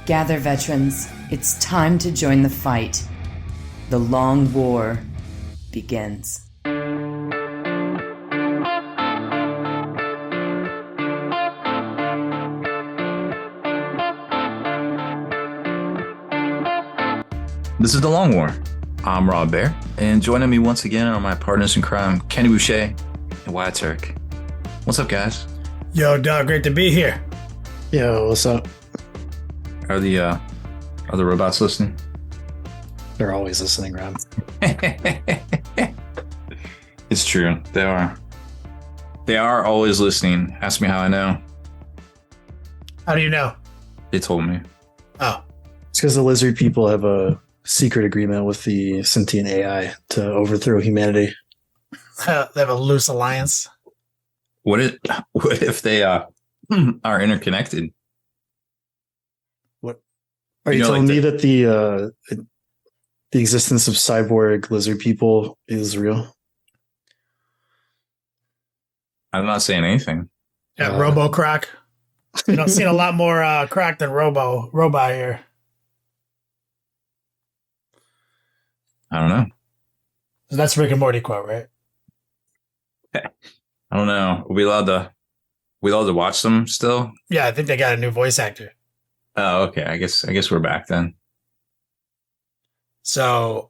Gather, veterans. It's time to join the fight. The long war begins. This is The Long War. I'm Rob Baer, and joining me once again are my partners in crime, Kenny Boucher and Wyatt Turk. What's up, guys? Yo, dog, great to be here. Yo, what's up? Are the robots listening? They're always listening, Rob. It's true. They are. They are always listening. Ask me how I know. How do you know? They told me. Oh. It's because the lizard people have a secret agreement with the sentient AI to overthrow humanity. They have a loose alliance. What if they are interconnected? What are you telling me that the existence of cyborg lizard people is real? I'm not saying anything. Yeah, Robo Croc. You know, seen a lot more Croc than Robot here. I don't know. That's Rick and Morty quote, right? I don't know. Are we allowed to watch them still? Yeah, I think they got a new voice actor. Oh, okay. I guess we're back then. So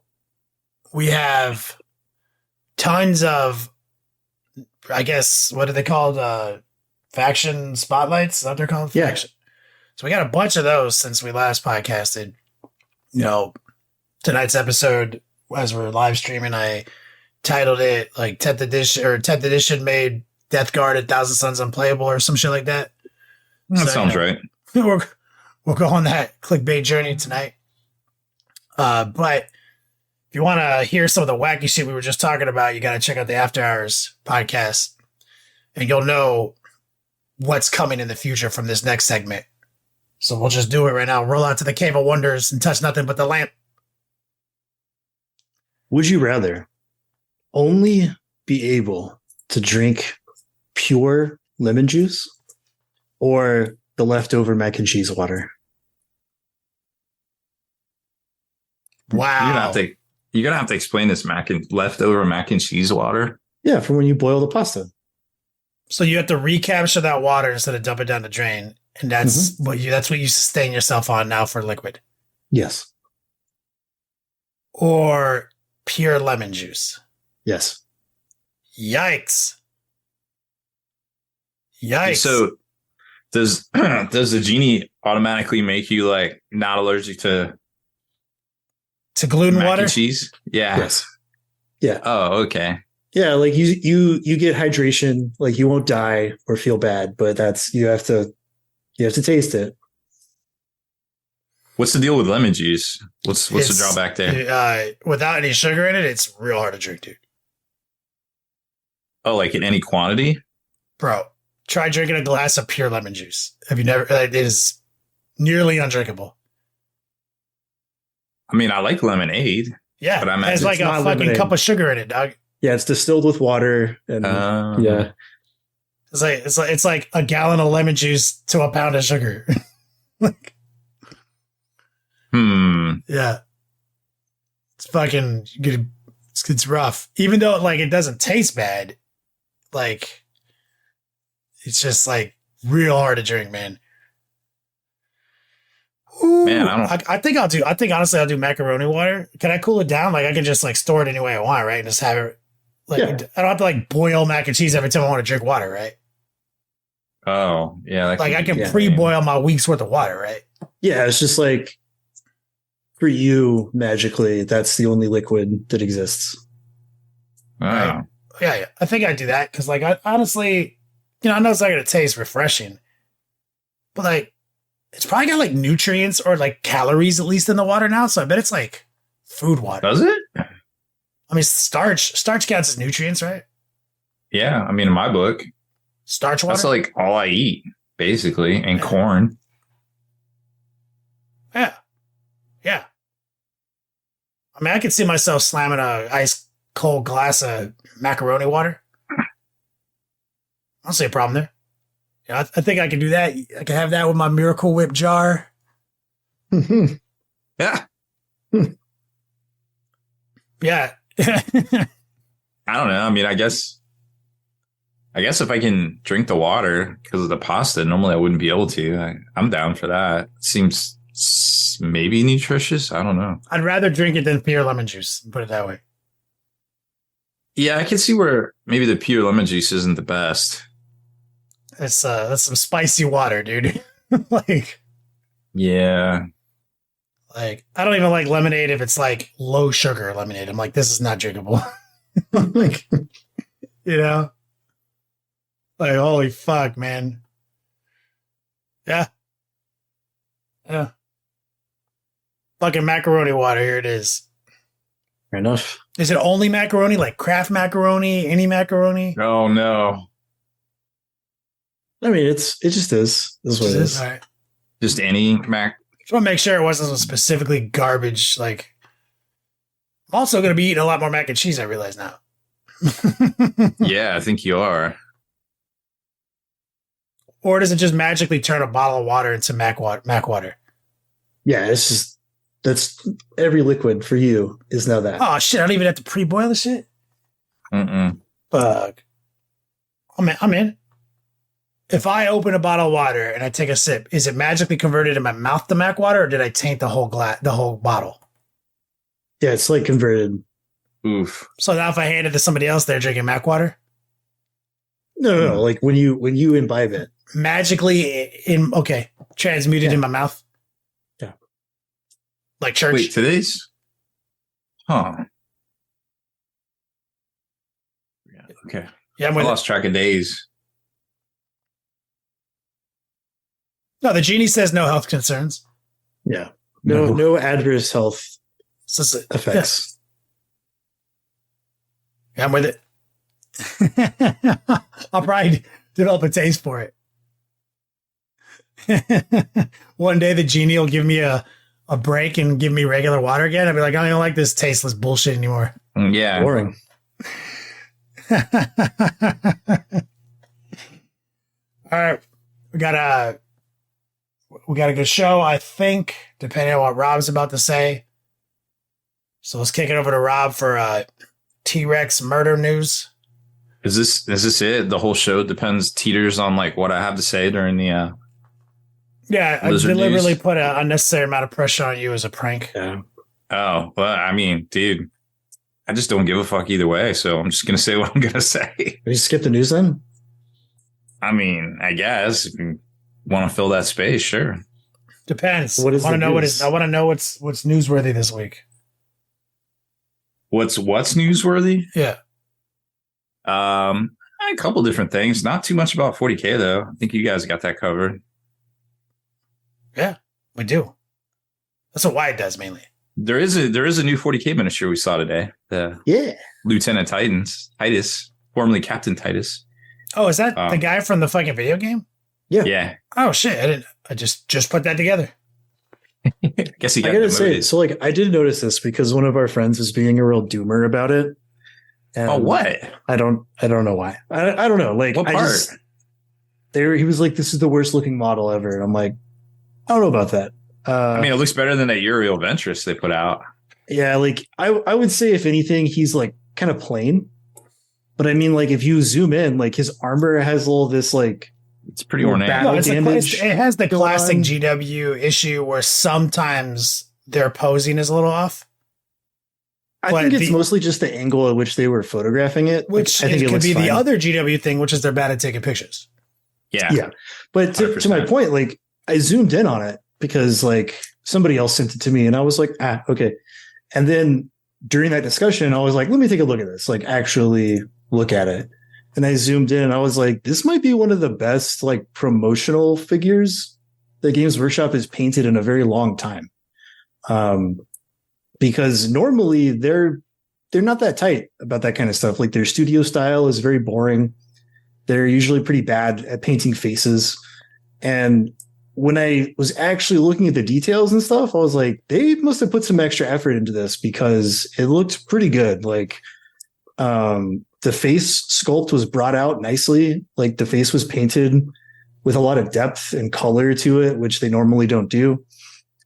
we have tons of, I guess, what are they called? Faction spotlights? Is that what they're called? Yeah. Faction. So we got a bunch of those since we last podcasted. You know, tonight's episode, as we're live streaming, I titled it like 10th edition made Death Guard 1,000 Suns unplayable or some shit like that. That sounds right. We'll go on that clickbait journey tonight. But if you want to hear some of the wacky shit we were just talking about, you got to check out the After Hours podcast, and you'll know what's coming in the future from this next segment. So we'll just do it right now. Roll out to the Cave of Wonders and touch nothing but the lamp. Would you rather only be able to drink pure lemon juice or the leftover mac and cheese water? Wow. You're gonna have to explain this leftover mac and cheese water. Yeah, from when you boil the pasta. So you have to recapture that water instead of dump it down the drain, and that's what you sustain yourself on now for liquid. Yes. Or pure lemon juice. Yes. Yikes. So does the genie automatically make you like not allergic to gluten mac water and cheese? Yeah. Yes. Yeah. Oh, okay. Yeah, like you get hydration, like you won't die or feel bad, but you have to taste it. What's the deal with lemon juice? What's the drawback there? Without any sugar in it, it's real hard to drink, dude. Oh, like in any quantity? Bro, try drinking a glass of pure lemon juice. Have you never? It is nearly undrinkable. I mean, I like lemonade. Yeah, but it has like a fucking lemonade. cup of sugar in it, dog. Yeah, it's distilled with water, and yeah, it's like a gallon of lemon juice to a pound of sugar. Like, yeah, it's fucking good. It's rough, even though like it doesn't taste bad. Like, it's just like real hard to drink, man. Ooh, man, I think honestly I'll do macaroni water. Can I cool it down? Like I can just like store it any way I want, right? And just have it. Like I don't have to like boil mac and cheese every time I want to drink water, right? Oh, yeah. Like I can pre-boil my week's worth of water, right? Yeah, it's just like for you, magically, that's the only liquid that exists. Oh. Right? Yeah. I think I'd do that because, like, I honestly, I know it's not going to taste refreshing, but like, it's probably got like nutrients or like calories at least in the water now. So I bet it's like food water. Does it? I mean, starch counts as nutrients, right? Yeah. I mean, in my book, starch water. That's like all I eat, basically, and corn. Yeah. I mean, I could see myself slamming a ice cold glass of macaroni water. I don't see a problem there. I think I can do that. I can have that with my Miracle Whip jar. Yeah. Yeah. I don't know. I mean, I guess if I can drink the water because of the pasta, normally I wouldn't be able to. I'm down for that. Seems maybe nutritious. I don't know. I'd rather drink it than pure lemon juice. Put it that way. Yeah, I can see where maybe the pure lemon juice isn't the best. That's some spicy water, dude. like, Yeah. I don't even like lemonade if it's like low sugar lemonade. I'm like, this is not drinkable. like, you know, like, holy fuck, man. Yeah. Yeah. Fucking macaroni water. Here it is. Fair enough. Is it only macaroni? Like Kraft macaroni? Any macaroni? Oh no. I mean, it just is. This is what it is. All right. Just any mac. Just want to make sure it wasn't specifically garbage. Like, I'm also going to be eating a lot more mac and cheese, I realize now. Yeah, I think you are. Or does it just magically turn a bottle of water into mac water? Yeah, it's just that's every liquid for you is now that. Oh shit! I don't even have to pre-boil the shit. Fuck. I'm in. If I open a bottle of water and I take a sip, is it magically converted in my mouth to mac water, or did I taint the whole bottle? Yeah, it's like converted. Oof. So now if I hand it to somebody else, they're drinking mac water? No. Like when you imbibe it, Magically transmuted Yeah. in my mouth. Yeah. Like church. Wait, today's? Huh. Yeah. Okay. Yeah, I'm I with it. lost track of days. No, the genie says no health concerns. yeah, no adverse health So it's- effects. Yeah, I'm with it. I'll probably develop a taste for it. One day the genie will give me a break and give me regular water again. I'll be like, I don't like this tasteless bullshit anymore. Yeah. Boring. All right. We got a good show, I think, depending on what Rob's about to say. So let's kick it over to Rob for T-Rex murder news. Is this it? The whole show teeters on like what I have to say during the Yeah, I Lizard deliberately news? put an unnecessary amount of pressure on you as a prank. Yeah. Oh, well, I mean, dude, I just don't give a fuck either way, so I'm just gonna say what I'm gonna say. We skip the news then. I mean, I guess if you want to fill that space, sure. Depends. What is I want to the know news? I want to know what's newsworthy this week. What's newsworthy? Yeah. A couple different things. Not too much about 40K though. I think you guys got that covered. Yeah, we do. That's what Wyatt does mainly. There is a new 40K miniature we saw today. The Yeah. Lieutenant Titus, formerly Captain Titus. Oh, is that Oh. the guy from the fucking video game? Yeah. Oh shit! I just put that together. I guess he I got gotta say, demoted. so like I did notice this because one of our friends was being a real doomer about it. And Oh, what? I don't know why. I don't know. Like What I part? just he was like, this is the worst looking model ever. And I'm like, I don't know about that. I mean, it looks better than that Uriel Ventress they put out. Yeah, like I would say if anything, he's like kind of plain. But I mean, like if you zoom in, like his armor has all this like It's pretty ornate. Battle damage it has the going classic on. GW issue where sometimes their posing is a little off, I But think it's the- mostly just the angle at which they were photographing it. which I think it could looks be fine. the other GW thing, which is they're bad at taking pictures. Yeah. Yeah. But to my 100%. point, like I zoomed in on it because like somebody else sent it to me and I was like, okay. And then during that discussion, I was like, let me take a look at this, like actually look at it. And I zoomed in and I was like, this might be one of the best like promotional figures that Games Workshop has painted in a very long time. Because normally they're not that tight about that kind of stuff. Like their studio style is very boring. They're usually pretty bad at painting faces. And when I was actually looking at the details and stuff, I was like, they must have put some extra effort into this because it looked pretty good. Like, the face sculpt was brought out nicely. Like the face was painted with a lot of depth and color to it, which they normally don't do.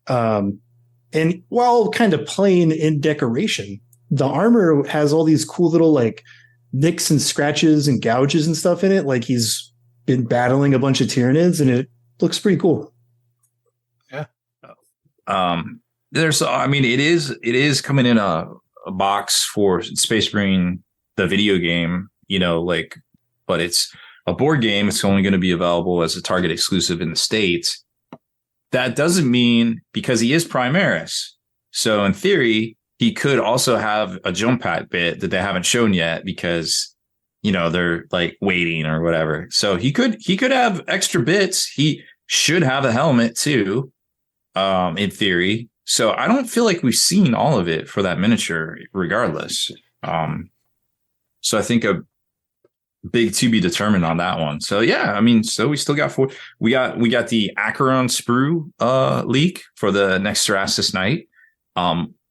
And while kind of plain in decoration, the armor has all these cool little like nicks and scratches and gouges and stuff in it. Like he's been battling a bunch of Tyranids, and it looks pretty cool. Yeah. It is coming in a box for Space Marine, the video game, but it's a board game. It's only going to be available as a Target exclusive in the States. That doesn't mean, because he is Primaris. So in theory, he could also have a jump pad bit that they haven't shown yet because, they're like waiting or whatever. So he could have extra bits. He should have a helmet too, in theory. So I don't feel like we've seen all of it for that miniature regardless. So I think a big to be determined on that one. So yeah, so we still got four. We got the Acheron sprue leak for the next Cerastus Knight.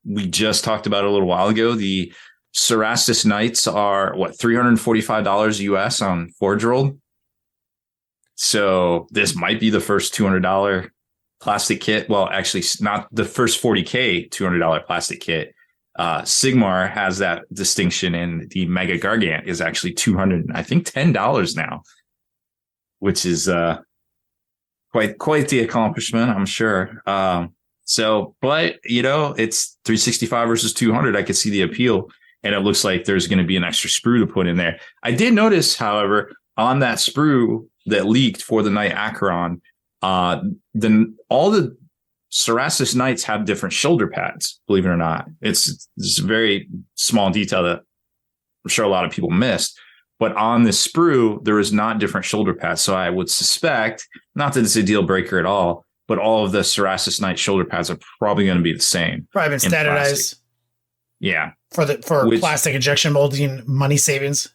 We just talked about it a little while ago. The Cerastus Knights are $345 US on Forge World. So this might be the first $200 plastic kit. Well, actually, not the first $40K $200 plastic kit. Sigmar has that distinction, and the Mega Gargant is actually $210 now, which is quite the accomplishment, I'm sure. But it's 365 versus 200. I could see the appeal, and it looks like there's going to be an extra sprue to put in there. I did notice, however, on that sprue that leaked for the Knight Acheron, all the Cerastus Knights have different shoulder pads, believe it or not. It's a very small detail that I'm sure a lot of people missed. But on this sprue, there is not different shoulder pads. So I would suspect, not that it's a deal breaker at all, but all of the Cerastus Knight shoulder pads are probably going to be the same. Probably been standardized. Plastic. Yeah. For plastic injection molding money savings.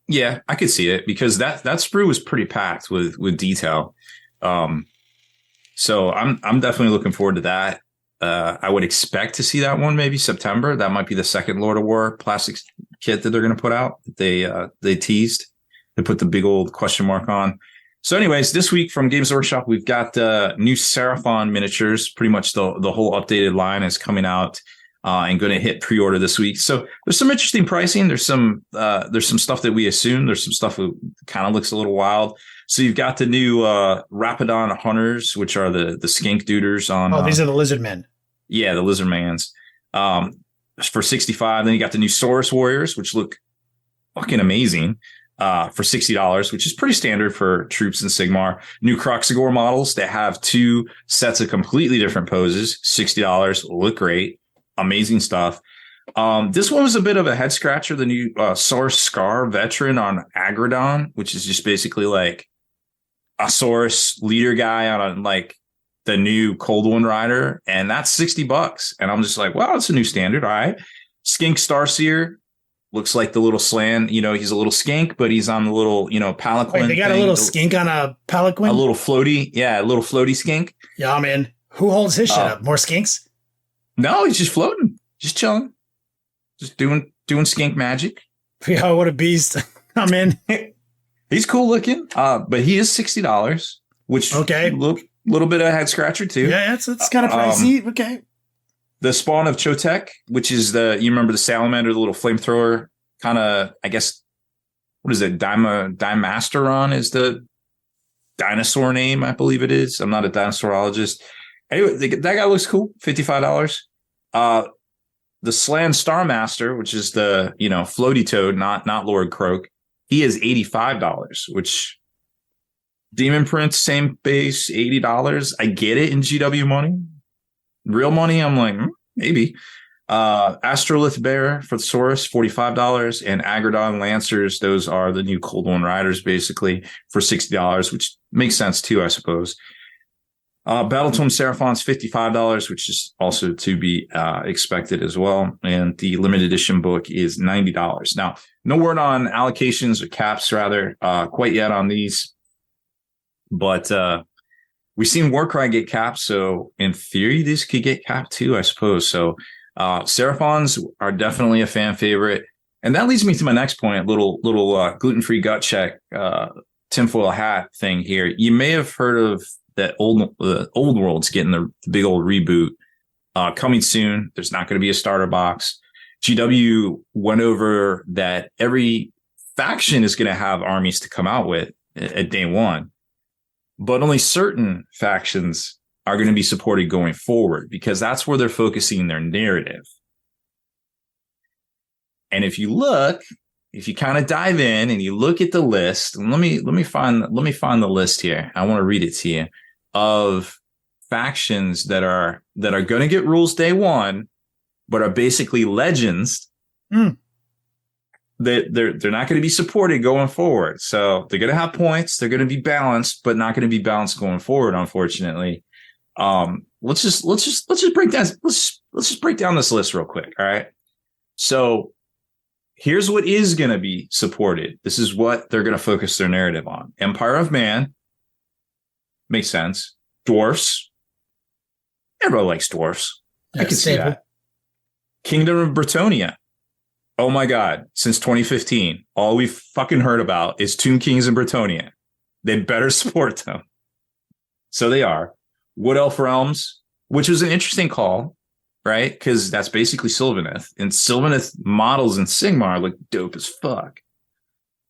Yeah, I could see it because that sprue was pretty packed with detail. So I'm definitely looking forward to that. I would expect to see that one maybe September. That might be the second Lord of War plastic kit that they're going to put out. They teased. They put the big old question mark on. So anyways, this week from Games Workshop, we've got new Seraphon miniatures. Pretty much the whole updated line is coming out and going to hit pre-order this week. So there's some interesting pricing. There's some stuff that we assume. There's some stuff that kind of looks a little wild. So you've got the new Rapidon Hunters, which are the skink duders on. Oh, these are the lizard men. Yeah, the lizard mans. For 65. Then you got the new Saurus Warriors, which look fucking amazing. For $60, which is pretty standard for troops in Sigmar. New Croxagore models that have two sets of completely different poses. $60, look great, amazing stuff. This one was a bit of a head scratcher. The new Saurus Scar Veteran on Agradon, which is just basically like a Saurus leader guy on like the new Cold One Rider, and that's $60. And I'm just like, wow, it's a new standard. All right. Skink Starseer. Looks like the little slan, he's a little skink, but he's on the little, palanquin. Wait, they got a little skink on a palanquin? A little floaty skink. Yeah, man. Who holds his shit up? More skinks? No, he's just floating, just chilling, just doing skink magic. Yeah, what a beast. I'm in. He's cool looking, but he is $60, which okay, little bit of a head scratcher too. Yeah, it's kind of pricey. Okay. The Spawn of Chotek, which is you remember the salamander, the little flamethrower, kind of, I guess, what is it? Dimasteron is the dinosaur name, I believe it is. I'm not a dinosaurologist. Anyway, that guy looks cool. $55. The Slan Starmaster, which is the, floaty toad, not Lord Croak. He is $85, which Demon Prince, same base, $80. I get it in GW money. Real money, I'm like, maybe. Astrolith Bear for the Saurus, $45. And Agradon Lancers, those are the new Cold One Riders, basically, for $60, which makes sense too, I suppose. Battletome Seraphon's $55, which is also to be expected as well. And the limited edition book is $90. Now, no word on allocations or caps, rather, quite yet on these. But we've seen Warcry get capped, so in theory, this could get capped too, I suppose. So Seraphons are definitely a fan favorite. And that leads me to my next point, little gluten-free gut check, tinfoil hat thing here. You may have heard of that old world's getting the big old reboot coming soon. There's not going to be a starter box. GW went over that every faction is going to have armies to come out with at day one, but only certain factions are going to be supported going forward because that's where they're focusing their narrative. And if you kind of dive in and you look at the list, and let me find the list here. I want to read it to you of factions that are going to get rules day one, but are basically legends. They're not going to be supported going forward. So they're going to have points. They're going to be balanced, but not going to be balanced going forward, unfortunately. Let's just break down this list real quick. All right. So here's what is going to be supported. This is what they're going to focus their narrative on. Empire of Man. Makes sense. Dwarfs. Everybody likes dwarfs. I can see that. Kingdom of Bretonnia. Oh my God. Since 2015, all we've fucking heard about is Tomb Kings in Bretonnia. They better support them. So they are. Wood Elf Realms, which was an interesting call, right? Because that's basically Sylvaneth. And Sylvaneth models in Sigmar look dope as fuck.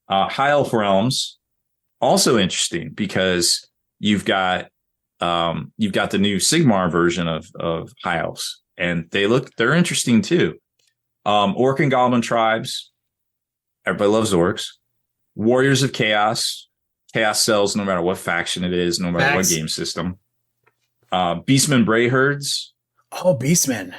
High Elf Realms, also interesting because you've got the new Sigmar version of High Elves, and they're interesting too. Orc and Goblin tribes, everybody loves orcs. Warriors of Chaos sells no matter what faction it is, no matter what game system. Beastmen Bray Herds. Oh, Beastmen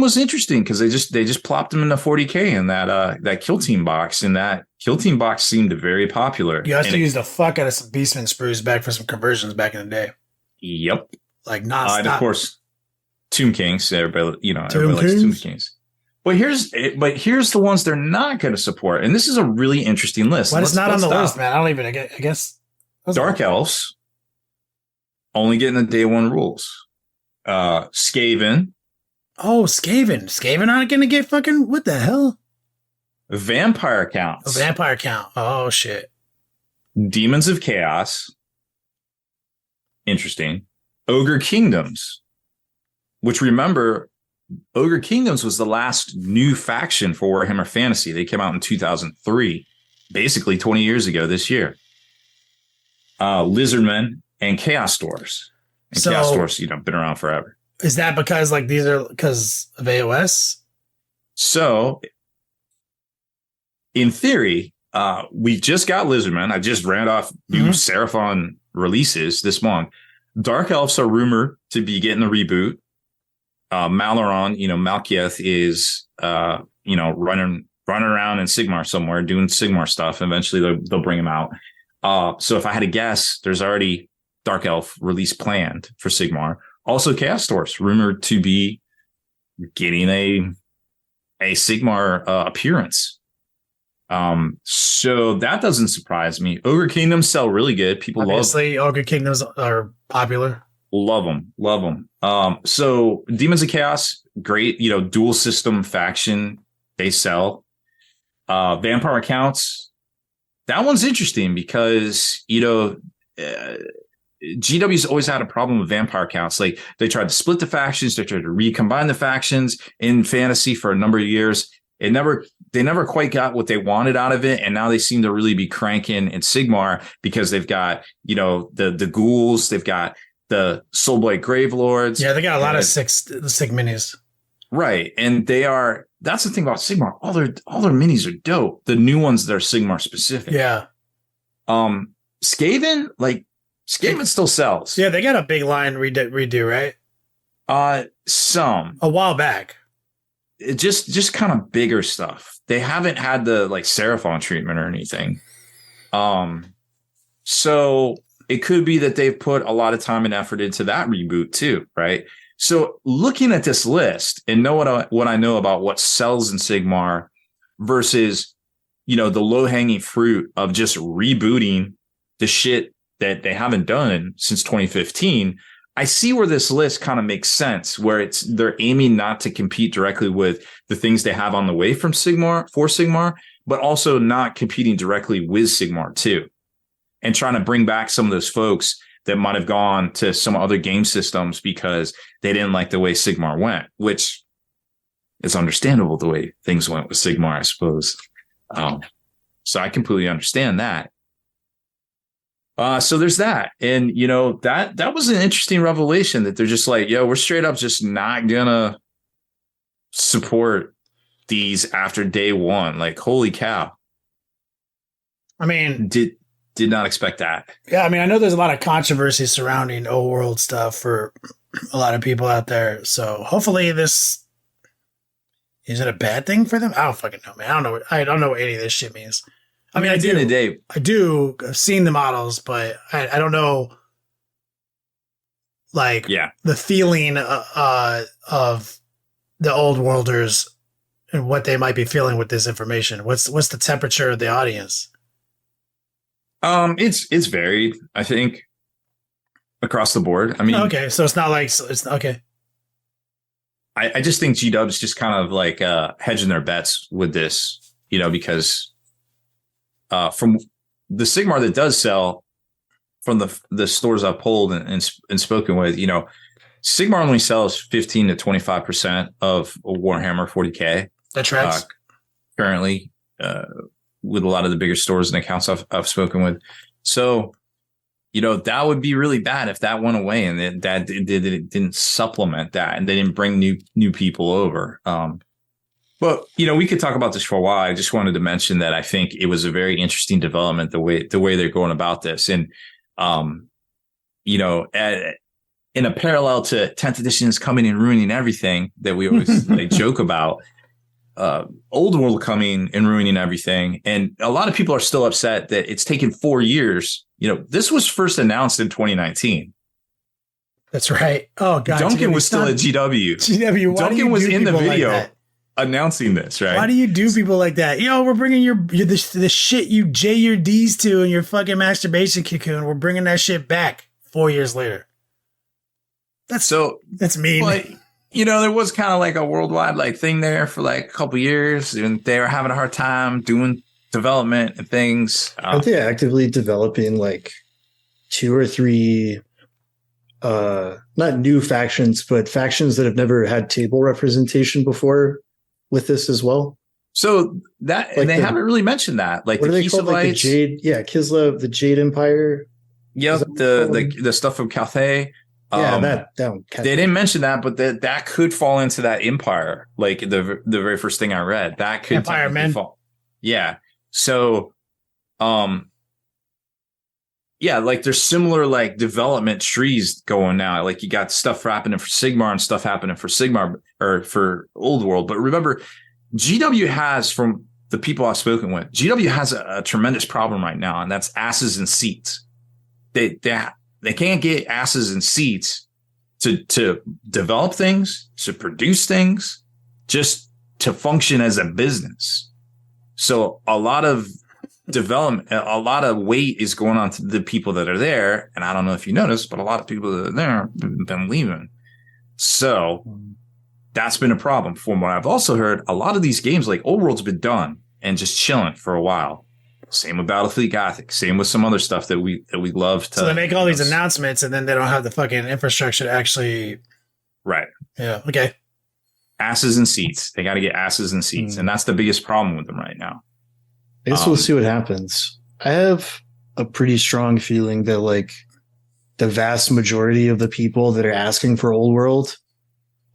was interesting because they just plopped them into 40K in that Kill Team box, and that Kill Team box seemed very popular. You also used the fuck out of some Beastmen sprues back for some conversions back in the day. Yep. Like nonstop. And of course, Tomb Kings. Everybody likes Tomb Kings. But here's the ones they're not going to support, and this is a really interesting list. But it's not on the list, man. I don't even. I guess Dark Elves only getting the day one rules. Skaven. Oh, Skaven. Skaven aren't going to get fucking what the hell? Vampire counts. A vampire count. Oh shit. Demons of Chaos. Interesting. Ogre Kingdoms. Which, remember, Ogre Kingdoms was the last new faction for Warhammer Fantasy. They came out in 2003, basically 20 years ago this year. Lizardmen and Chaos Dwarfs. And Chaos Dwarfs, been around forever. Is that because these are because of AOS? So, in theory, we just got Lizardmen. I just ran off new Seraphon releases this month. Dark Elves are rumored to be getting a reboot. Malaron, Malkieth is, running around in Sigmar somewhere doing Sigmar stuff. Eventually they'll bring him out. So if I had to guess, there's already Dark Elf release planned for Sigmar. Also Chaos Dwarfs rumored to be getting a Sigmar appearance. So that doesn't surprise me. Ogre Kingdoms sell really good. People Obviously, Ogre Kingdoms are popular. Love them. So Demons of Chaos, great, dual system faction. They sell. Vampire Accounts. That one's interesting because, GW's always had a problem with vampire counts. Like they tried to split the factions. They tried to recombine the factions in fantasy for a number of years. They never quite got what they wanted out of it. And now they seem to really be cranking in Sigmar because they've got, the ghouls, they've got the Soulblight Gravelords. Yeah, they got a lot of Sig minis. Right. And that's the thing about Sigmar. All their minis are dope. The new ones that are Sigmar specific. Yeah. Skaven still sells. Yeah, they got a big line redo, right? Some. A while back. It just kind of bigger stuff. They haven't had the Seraphon treatment or anything. So it could be that they've put a lot of time and effort into that reboot too, right? So looking at this list and know what I know about what sells in Sigmar versus, the low-hanging fruit of just rebooting the shit that they haven't done since 2015, I see where this list kind of makes sense, where they're aiming not to compete directly with the things they have on the way for Sigmar, but also not competing directly with Sigmar too. and trying to bring back some of those folks that might have gone to some other game systems because they didn't like the way Sigmar went, which is understandable the way things went with Sigmar, I suppose. So I completely understand that. So there's that. And, you know, that was an interesting revelation that they're just like, yo, we're straight up just not gonna support these after day one. Like, holy cow. I mean, did not expect that. Yeah, I mean, I know there's a lot of controversy surrounding old world stuff for a lot of people out there. So hopefully this is it a bad thing for them? I don't fucking know, man. I don't know what any of this shit means. I mean, at the end of the day, I've seen the models, but I don't know, like, the feeling of the old worlders and what they might be feeling with this information. What's the temperature of the audience? It's varied, I think, across the board. I mean, okay, so it's not like it's okay. I just think GW's just kind of like hedging their bets with this, you know, because from the Sigmar that does sell from the stores I've pulled and spoken with, you know, Sigmar only sells 15 to 25% of Warhammer 40K. That tracks currently with a lot of the bigger stores and accounts I've spoken with. So, you know, that would be really bad if that went away and that it didn't supplement that and they didn't bring new people over. But, you know, we could talk about this for a while. I just wanted to mention that I think it was a very interesting development, the way they're going about this. And, you know, in a parallel to 10th edition is coming and ruining everything that we always like joke about, old world coming and ruining everything. And a lot of people are still upset that it's taken 4 years. You know, this was first announced in 2019. That's right. Oh God, Duncan was still at GW. GW. Duncan was in the video announcing this, right? Why do you do people like that? Yo, we're bringing the shit you J your D's to in your fucking masturbation cocoon. We're bringing that shit back 4 years later. That's mean. But, you know, there was kind of like a worldwide like thing there for like a couple years, and they were having a hard time doing development and things. Aren't they actively developing like 2 or 3 not new factions, but factions that have never had table representation before with this as well? So that like they haven't really mentioned that. Like, what the Kislevites, like the Jade, Kislev, the Jade Empire. Yeah, the stuff from Cathay. Yeah, that one. They didn't mention that, but that could fall into that empire. Like the very first thing I read, that could Empire Men. fall. Yeah. So, yeah, like there's similar like development trees going now. Like you got stuff happening for Sigmar and stuff happening for Sigmar or for Old World. But remember, GW has, from the people I've spoken with, GW has a tremendous problem right now, and that's asses and seats. They can't get asses and seats to develop things, to produce things, just to function as a business. So a lot of development, a lot of weight is going on to the people that are there. And I don't know if you noticed, but a lot of people that are there have been leaving. So that's been a problem. From what I've also heard, a lot of these games, like Old World's been done and just chilling for a while. Same with Battlefleet Gothic. Same with some other stuff that we love to. So they make all these announcements and then they don't have the fucking infrastructure to actually. Right. Yeah. Okay. Asses and seats. They got to get asses and seats. And that's the biggest problem with them right now. I guess we'll see what happens. I have a pretty strong feeling that like the vast majority of the people that are asking for Old World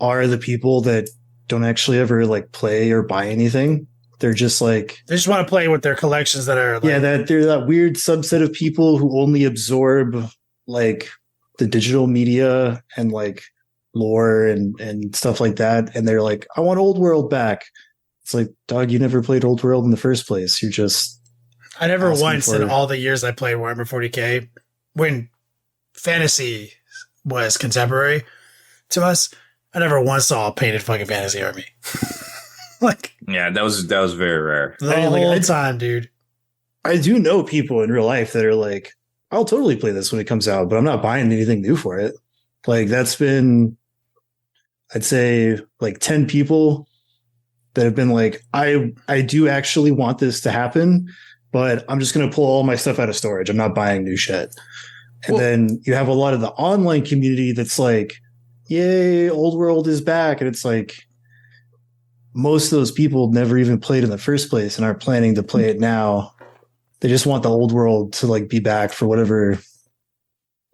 are the people that don't actually ever like play or buy anything. They're just like, they just want to play with their collections that are like, that they're that weird subset of people who only absorb like the digital media and like lore and stuff like that. And they're like, I want Old World back. It's like, dog, you never played Old World in the first place. You're just. I never once in all the years I played Warhammer 40K, when fantasy was contemporary to us, I never once saw a painted fucking fantasy army. Like, yeah, that was very rare. The whole time, dude. I do know people in real life that are like, I'll totally play this when it comes out, but I'm not buying anything new for it. Like, that's been, I'd say, like 10 people that have been like, I do actually want this to happen, but I'm just going to pull all my stuff out of storage. I'm not buying new shit. And then you have a lot of the online community that's like, yay, Old World is back. And it's like, most of those people never even played in the first place and are planning to play it now. They just want the Old World to like be back for whatever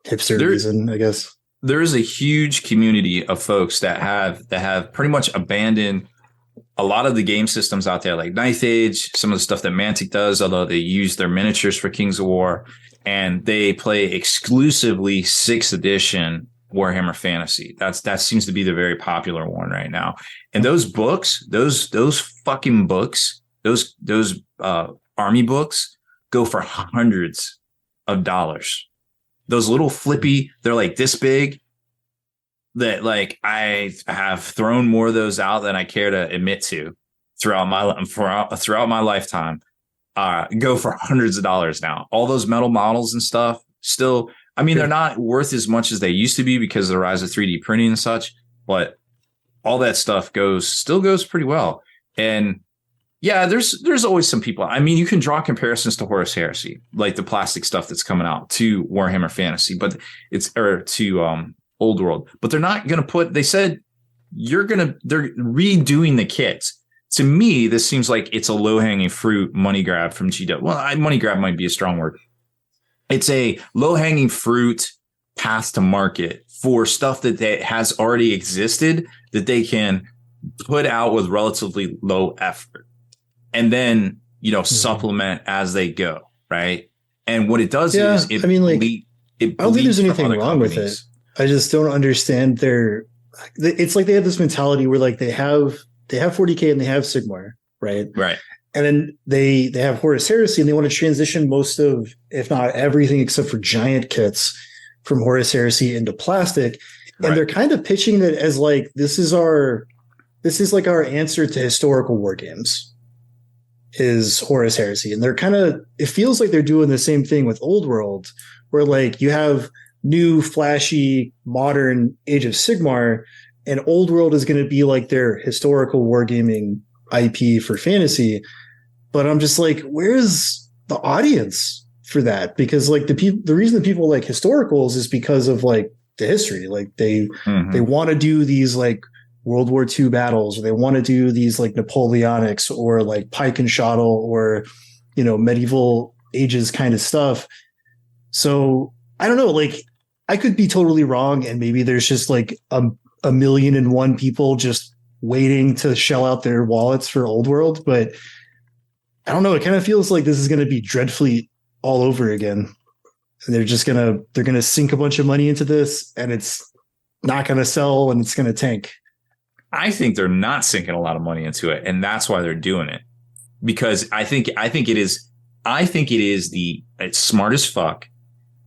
hipster reason, I guess. There is a huge community of folks that have pretty much abandoned a lot of the game systems out there, like Ninth Age, some of the stuff that Mantic does, although they use their miniatures for Kings of War, and they play exclusively 6th edition Warhammer Fantasy. That seems to be the very popular one right now. And those books, those fucking books, those army books go for hundreds of dollars. Those little flippy, they're like this big. That like I have thrown more of those out than I care to admit to throughout my lifetime. Go for hundreds of dollars now. All those metal models and stuff still, I mean, they're not worth as much as they used to be because of the rise of 3D printing and such, but all that stuff still goes pretty well. And yeah, there's always some people. I mean, you can draw comparisons to Horus Heresy, like the plastic stuff that's coming out, to Warhammer Fantasy, but to Old World, but they're not going to they said they're redoing the kits. To me, this seems like it's a low hanging fruit money grab from GW. Well, money grab might be a strong word. It's a low hanging fruit path to market for stuff that has already existed that they can put out with relatively low effort and then, supplement as they go. Right. And what it does is I don't think there's anything wrong with it. I just don't understand it's like they have this mentality where like they have 40K and they have Sigmar, right? Right. And then they have Horus Heresy and they want to transition most of, if not everything except for giant kits from Horus Heresy into plastic. And they're kind of pitching it as like, this is like our answer to historical war games is Horus Heresy. And it feels like they're doing the same thing with Old World, where like you have new, flashy, modern Age of Sigmar, and Old World is going to be like their historical wargaming IP for fantasy. But I'm just like, where's the audience for that? Because like the reason that people like historicals is because of like the history. Like they want to do these like World War II battles, or they want to do these like Napoleonics or like pike and shuttle or, medieval ages kind of stuff. So I don't know, like, I could be totally wrong, and maybe there's just like a 1,000,001 people just waiting to shell out their wallets for Old World, but I don't know. It kind of feels like this is going to be Dreadfleet all over again, and they're gonna sink a bunch of money into this, and it's not going to sell, and it's going to tank. I think they're not sinking a lot of money into it, and that's why they're doing it, because I think it is it's smart as fuck.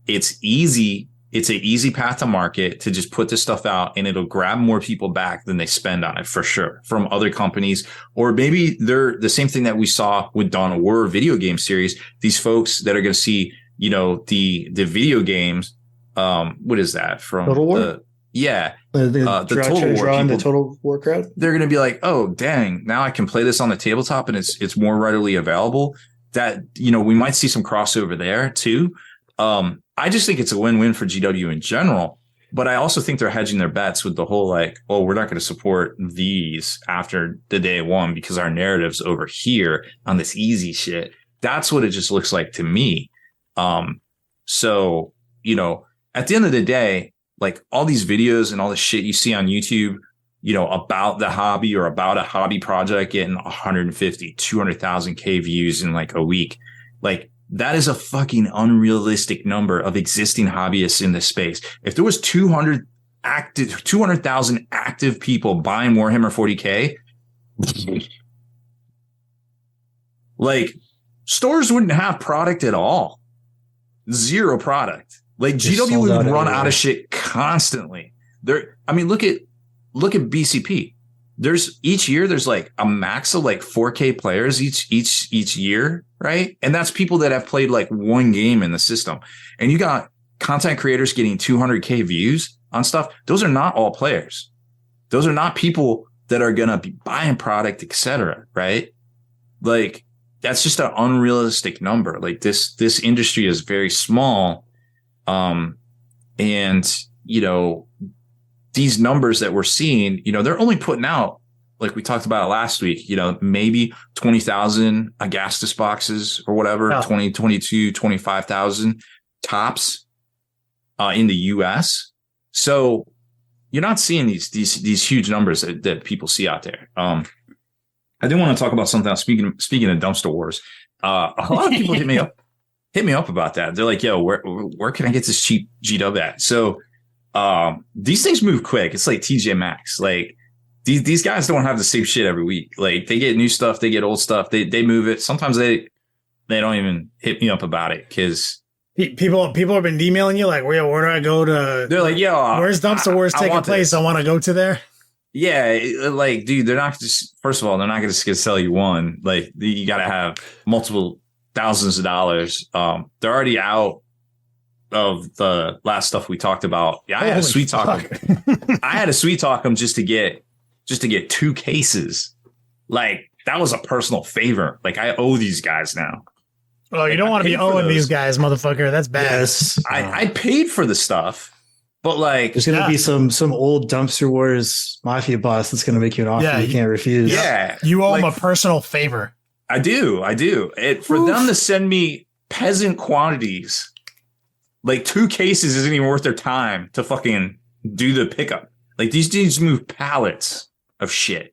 It's easy. It's an easy path to market to just put this stuff out, and it'll grab more people back than they spend on it for sure from other companies. Or maybe they're the same thing that we saw with Dawn of War video game series. These folks that are going to see, the video games. What is that from? Total War? The Total War people, the Total War crowd. They're going to be like, oh, dang, now I can play this on the tabletop and it's more readily available. That, we might see some crossover there too. I just think it's a win-win for GW in general, but I also think they're hedging their bets with the whole like, oh, we're not going to support these after the day one because our narrative's over here on this easy shit. That's what it just looks like to me. So, at the end of the day, like all these videos and all the shit you see on YouTube, about the hobby or about a hobby project getting 150, 200,000 K views in like a week, like, that is a fucking unrealistic number of existing hobbyists in this space. If there was 200,000 active people buying Warhammer 40K, like stores wouldn't have product at all. Zero product. Like GW would run out of shit constantly. Look at BCP. Each year there's like a max of like 4K players each year, right? And that's people that have played like one game in the system. And you got content creators getting 200K views on stuff. Those are not all players. Those are not people that are going to be buying product, etc., right? Like that's just an unrealistic number. Like this industry is very small. And, you know, these numbers that we're seeing, you know, they're only putting out, like we talked about it last week, you know, maybe 20,000 Agastus boxes or whatever, 20, 22, 25,000 tops in the US. So you're not seeing these huge numbers that people see out there. I do want to talk about something else. Speaking of dumpster wars, a lot of people hit me up about that. They're like, yo, where can I get this cheap GW at? So these things move quick. It's like TJ Maxx. Like these guys don't have the same shit every week. Like they get new stuff, they get old stuff, they move it. Sometimes they don't even hit me up about it because people have been emailing you like, where do I go to? They're like, yo, where's dumpster wars taking place? I want to go to there. Yeah, like, dude, they're not just. First of all, they're not going to sell you one. Like, you got to have multiple thousands of dollars. They're already out of the last stuff we talked about. Yeah, I had to sweet talk them. I had to sweet talk them just to get 2 cases. Like, that was a personal favor. Like, I owe these guys now. Oh, you don't want to be owing these guys, motherfucker. That's bad. Yes. I paid for the stuff. But like, there's going to be some old dumpster wars mafia boss that's going to make you an offer you can't refuse. Yeah, you owe him a personal favor. I do. For them to send me peasant quantities, like 2 cases isn't even worth their time to fucking do the pickup. Like these dudes move pallets of shit.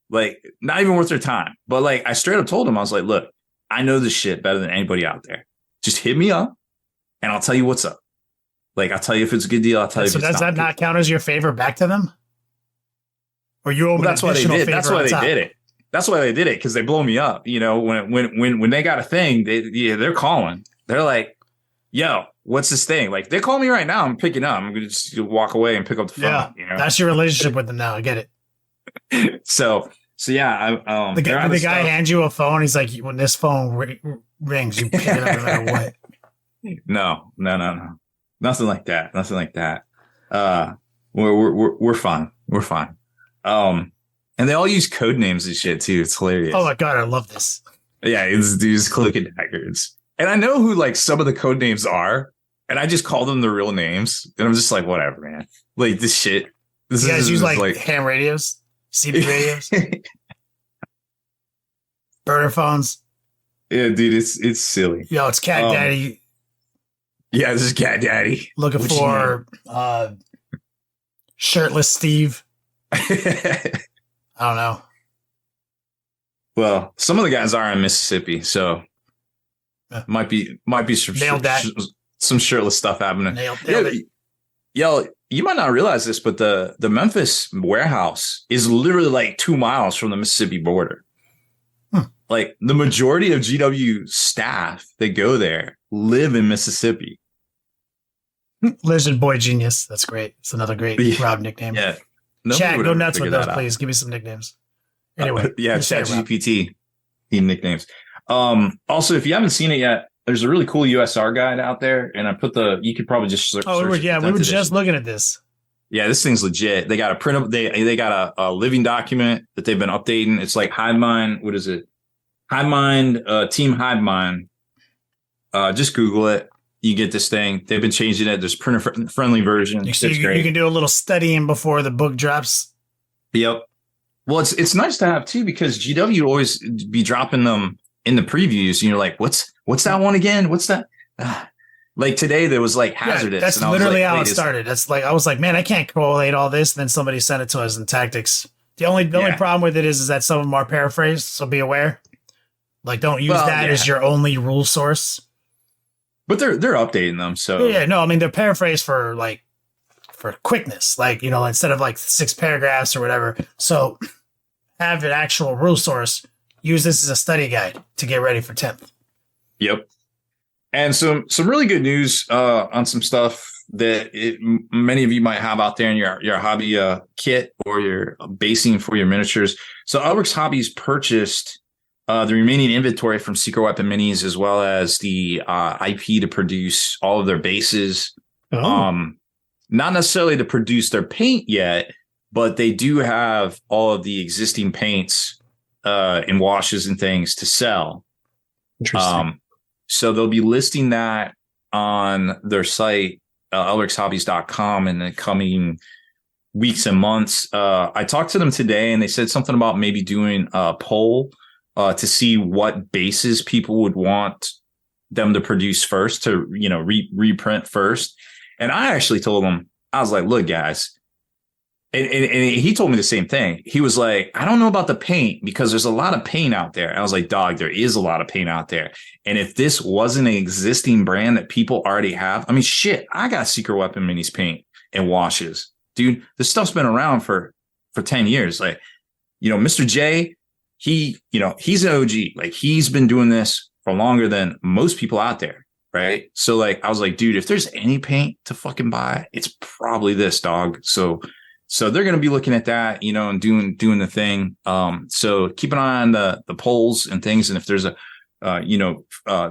Like not even worth their time. But like I straight up told them, I was like, look, I know this shit better than anybody out there. Just hit me up, and I'll tell you what's up. Like, I'll tell you if it's a good deal. I'll tell you if it's not. So does that not count as your favor back to them? Or you owe them an additional favor? That's why they did it. That's why they did it, because they blow me up. You know, when they got a thing, they're calling. They're like, yo, what's this thing? Like, they call me right now. I'm picking up. I'm going to just walk away and pick up the phone. Yeah, you know? That's your relationship with them now. I get it. So yeah. The guy hands you a phone. He's like, when this phone rings, you pick it up no matter what. No. Nothing like that. We're fine. We're fine. And they all use code names and shit too. It's hilarious. Oh my God, I love this. Yeah, it's these Cloak and Daggers. And I know who like some of the code names are, and I just call them the real names. And I'm just like, whatever, man. Like this shit. You guys use like ham radios, CB radios, burner phones. Yeah, dude, it's silly. Yo, it's Cat Daddy. Yeah, this is Cat Daddy. Looking for shirtless Steve. I don't know. Well, some of the guys are in Mississippi, so might be some shirtless stuff happening. Nailed it. Yo, you might not realize this, but the Memphis warehouse is literally like 2 miles from the Mississippi border. Like the majority of GW staff that go there live in Mississippi. Lizard Boy Genius. That's great. It's another great Rob nickname. Yeah. Chat, go nuts with those, please. Give me some nicknames. Anyway. Chat GPT. Need nicknames. Also, if you haven't seen it yet, there's a really cool USR guide out there, and I put you could probably just search. We were just looking at this. Yeah, this thing's legit. They got a print. They got a living document that they've been updating. It's like HiveMind. What is it? HiveMind, Team HiveMind. Just Google it. You get this thing. They've been changing it. There's printer friendly version. You can do a little studying before the book drops. Yep. Well, it's nice to have too, because GW always be dropping them in the previews, and you're like, what's that one again? What's that? Like today, there was like Hazardous. That's literally how it started. That's like I was like, man, I can't correlate all this. And then somebody sent it to us in Tactics. The only problem with it is that some of them are paraphrased, so be aware. Like, don't use that as your only rule source. But they're updating them, so I mean they're paraphrased for quickness, like, you know, instead of like 6 paragraphs or whatever. So have an actual rule source. Use this as a study guide to get ready for 10th. Yep. And some really good news on some stuff that many of you might have out there in your hobby kit or your basing for your miniatures. So Elric's Hobbies purchased the remaining inventory from Secret Weapon Minis, as well as the IP to produce all of their bases. Not necessarily to produce their paint yet, but they do have all of the existing paints and washes and things to sell. Interesting. So they'll be listing that on their site, elrixhobbies.com, in the coming weeks and months. I talked to them today, and they said something about maybe doing a poll to see what bases people would want them to produce first, to reprint first. And I actually told them, I was like, look, guys. And he told me the same thing. He was like, I don't know about the paint, because there's a lot of paint out there. And I was like, dog, there is a lot of paint out there. And if this wasn't an existing brand that people already have, I mean, shit, I got Secret Weapon Minis paint and washes. Dude, this stuff's been around for 10 years. Like, Mr. J, he's an OG. Like, he's been doing this for longer than most people out there. Right. So like, I was like, dude, if there's any paint to fucking buy, it's probably this, dog. So they're going to be looking at that, and doing the thing. So keep an eye on the polls and things. And if there's a,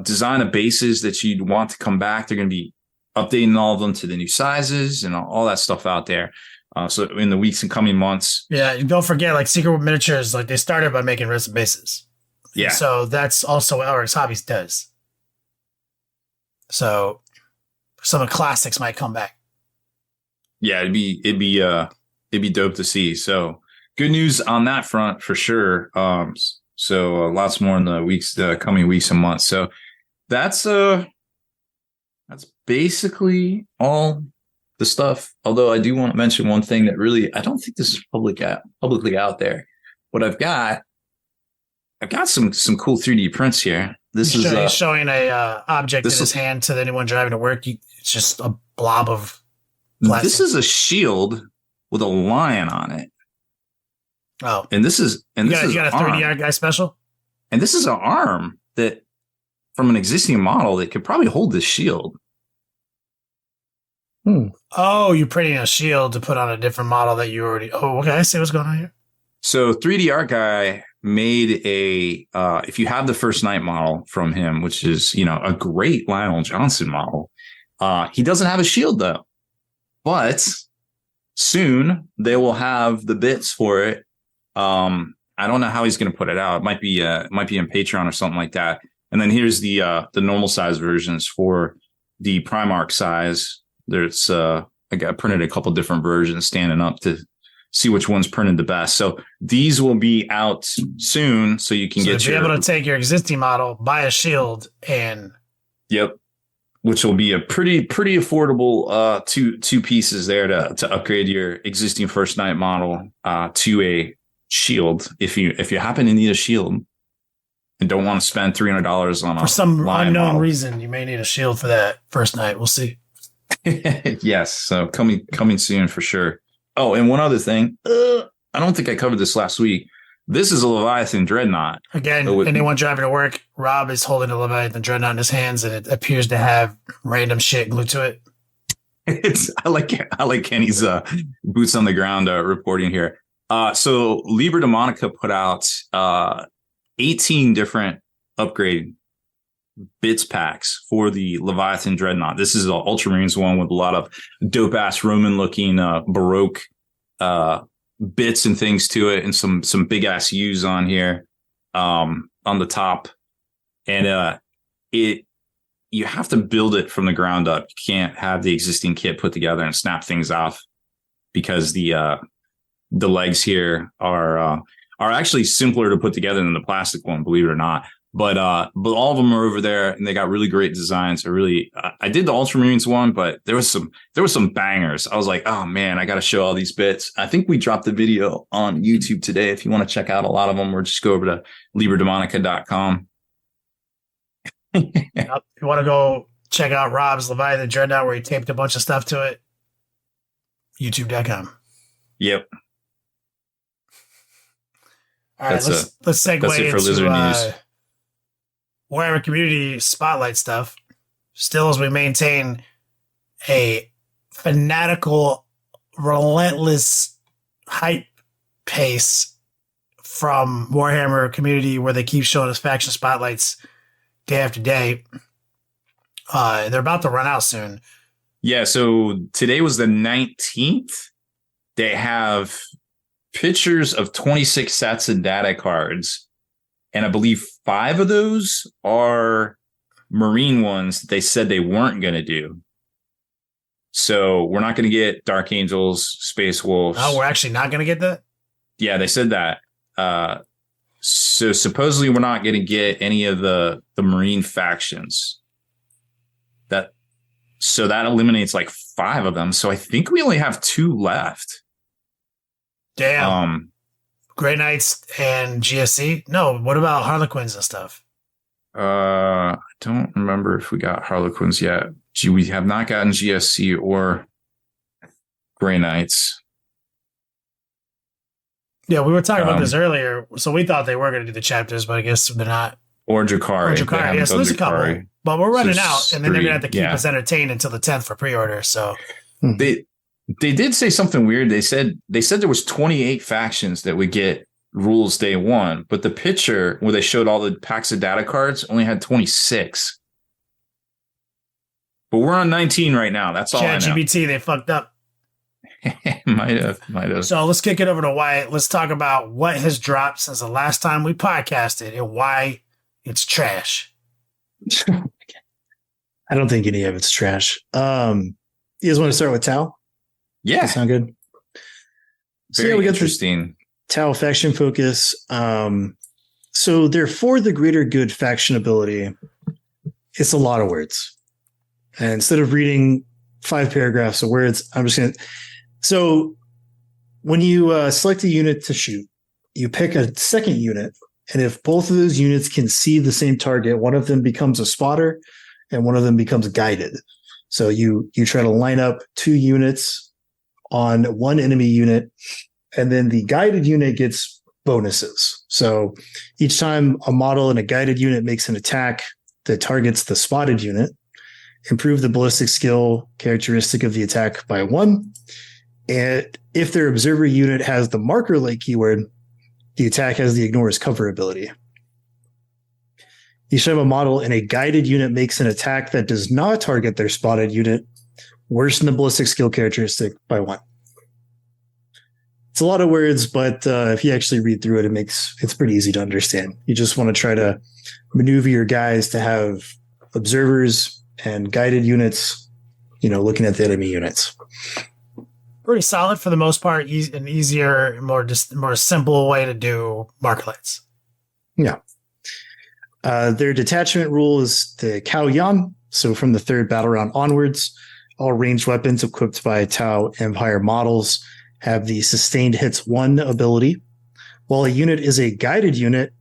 design of bases that you'd want to come back, they're going to be updating all of them to the new sizes and all that stuff out there. So in the weeks and coming months. Yeah. And don't forget, like Secret Miniatures, like they started by making resin bases. Yeah. So that's also what Elrix Hobbies does. So some of the classics might come back. Yeah, it'd be dope to see. So good news on that front for sure. So lots more in the coming weeks and months. So that's basically all the stuff. Although I do want to mention one thing that really, I don't think this is publicly out there. What I've got some cool 3D prints here. This is showing a object in his hand to anyone driving to work. It's just a blob of plastic. This is a shield with a lion on it. Oh, and this is you got a 3D art guy special. And this is an arm that from an existing model that could probably hold this shield. Oh, you're printing a shield to put on a different model that you already. Oh, okay. I see what's going on here. So 3D art guy made if you have the First Night model from him, which is, a great Lionel Johnson model. He doesn't have a shield though, but soon they will have the bits for it. I don't know how he's going to put it out. It might be in Patreon or something like that. And then here's the normal size versions for the Primark size. There's I got printed a couple different versions standing up to see which one's printed the best. So these will be out soon, so you can be able to take your existing model, buy a shield, and which will be a pretty affordable two pieces there to upgrade your existing First Night model to a shield. If you happen to need a shield and don't want to spend $300 on for some unknown model. reason, you may need a shield for that First Night. We'll see. Yes, so coming soon for sure. Oh, and one other thing, I don't think I covered this last week. This is a Leviathan Dreadnought. Again, anyone driving to work, Rob is holding a Leviathan Dreadnought in his hands, and it appears to have random shit glued to it. I like Kenny's boots on the ground reporting here. So Liber Demonica put out 18 different upgrade bits packs for the Leviathan Dreadnought. This is an Ultramarines one with a lot of dope ass Roman looking Baroque bits and things to it, and some big ass U's on here on the top. And you have to build it from the ground up. You can't have the existing kit put together and snap things off, because the legs here are actually simpler to put together than the plastic one, believe it or not. But all of them are over there, and they got really great designs. I did the Ultramarines one, but there was some bangers. I was like, oh man, I got to show all these bits. I think we dropped the video on YouTube today. If you want to check out a lot of them, or just go over to LiberDemonica.com. If you want to go check out Rob's Leviathan Dreadnought, where he taped a bunch of stuff to it, YouTube.com. Yep. All right, let's segue that's it for Lizard News. Warhammer Community Spotlight stuff. Still, as we maintain a fanatical, relentless hype pace from Warhammer Community, where they keep showing us faction spotlights day after day. They're about to run out soon. Yeah, so today was the 19th. They have pictures of 26 sets of data cards, and I believe 5 of those are Marine ones that they said they weren't going to do. So we're not going to get Dark Angels, Space Wolves. Oh, we're actually not going to get that? Yeah, they said that. So supposedly we're not going to get any of the Marine factions. So that eliminates like 5 of them. So I think we only have 2 left. Damn. Grey Knights and GSC? No, what about Harlequins and stuff? I don't remember if we got Harlequins yet. We have not gotten GSC or Grey Knights. Yeah, we were talking about this earlier. So we thought they were going to do the chapters, but I guess they're not. Or Drakari. Yes, there's a couple. But we're running out, and then they're going to have to keep us entertained until the 10th for pre-order. So they did say something weird. They said there was 28 factions that would get rules day one, but the picture where they showed all the packs of data cards only had 26. But we're on 19 right now. That's all I know. ChatGPT, they fucked up. Might have. So let's kick it over to Wyatt. Let's talk about what has dropped since the last time we podcasted and why it's trash. I don't think any of it's trash. You guys want to start with Tau? Yeah. That sound good? Very we got interesting. Tau faction focus. So they're for the greater good faction ability. It's a lot of words. And instead of reading 5 paragraphs of words, I'm just going to. So when you select a unit to shoot, you pick a second unit. And if both of those units can see the same target, one of them becomes a spotter and one of them becomes guided. So you try to line up 2 units on one enemy unit, and then the guided unit gets bonuses. So each time a model in a guided unit makes an attack that targets the spotted unit, improve the ballistic skill characteristic of the attack by 1. And if their observer unit has the marker like keyword, the attack has the ignores cover ability. Each time a model in a guided unit makes an attack that does not target their spotted unit, worsen the ballistic skill characteristic by 1. It's a lot of words, but if you actually read through it, it's pretty easy to understand. You just want to try to maneuver your guys to have observers and guided units, looking at the enemy units. Pretty solid for the most part. An easier, more simple way to do markerlets. Yeah. Their detachment rule is the Cao Yan. So from the 3rd battle round onwards, all ranged weapons equipped by Tau Empire models have the sustained hits 1 ability. While a unit is a guided unit,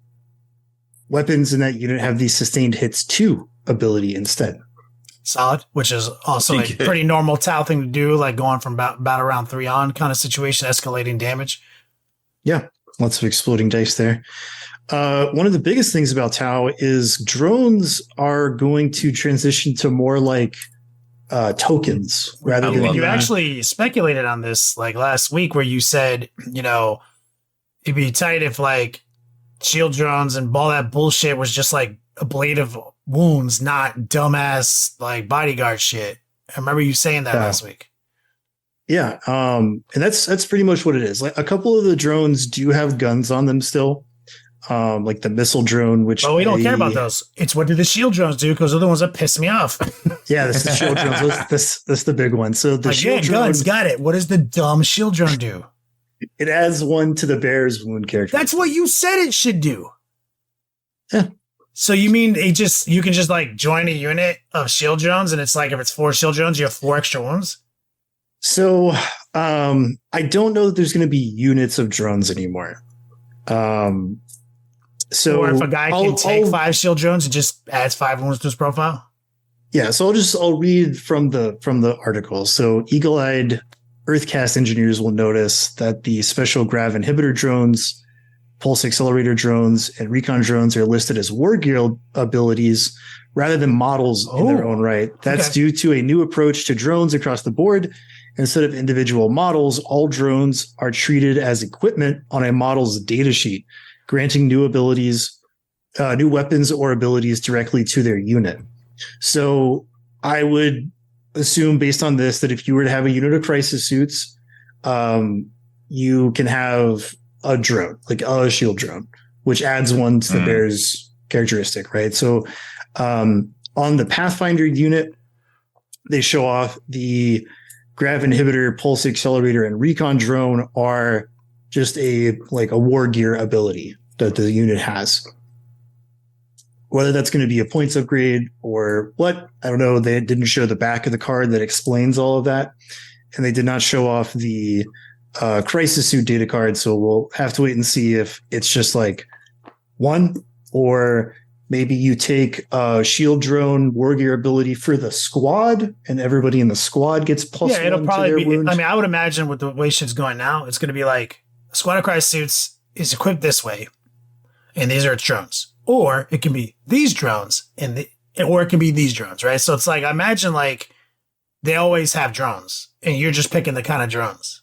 weapons in that unit have the sustained hits 2 ability instead. Solid, which is also a pretty normal Tau thing to do, like going from battle round 3 on kind of situation, escalating damage. Yeah, lots of exploding dice there. One of the biggest things about Tau is drones are going to transition to more like tokens rather than. You actually speculated on this like last week, where you said, it'd be tight if like shield drones and all that bullshit was just like ablative wounds, not dumbass like bodyguard shit. I remember you saying that last week. Yeah, and that's pretty much what it is. Like a couple of the drones do have guns on them still. Like the missile drone, which we don't care about those. It's what do the shield drones do, because they're the ones that piss me off. Yeah, this is the shield drones. That's the big one. So the shield drone, guns, got it. What does the dumb shield drone do? It adds 1 to the bear's wound character. That's what you said it should do. Yeah. So you mean you can just like join a unit of shield drones, and it's like if it's 4 shield drones, you have 4 extra wounds? So I don't know that there's going to be units of drones anymore. So or if a guy can take 5 shield drones and just adds 5 wounds to his profile? Yeah, so I'll read from the article. So eagle-eyed Earthcast engineers will notice that the special grav inhibitor drones, pulse accelerator drones, and recon drones are listed as war gear abilities rather than models in their own right. That's due to a new approach to drones across the board. Instead of individual models, all drones are treated as equipment on a model's datasheet, granting new abilities, new weapons or abilities directly to their unit. So I would assume based on this that if you were to have a unit of crisis suits, you can have a drone, like a shield drone, which adds one to the bear's characteristic, right? So on the Pathfinder unit, they show off the grav inhibitor, pulse accelerator, and recon drone are just a war gear ability that the unit has. Whether that's going to be a points upgrade or what, I don't know. They didn't show the back of the card that explains all of that. And they did not show off the crisis suit data card. So we'll have to wait and see if it's just like one, or maybe you take a shield drone war gear ability for the squad and everybody in the squad gets plus one. It'll probably to their be, wound. I mean, I would imagine with the way shit's going now, it's going to be like a squad of crisis suits is equipped this way. And these are its drones. Or it can be these drones or it can be these drones, right? So it's like, I imagine like they always have drones and you're just picking the kind of drones.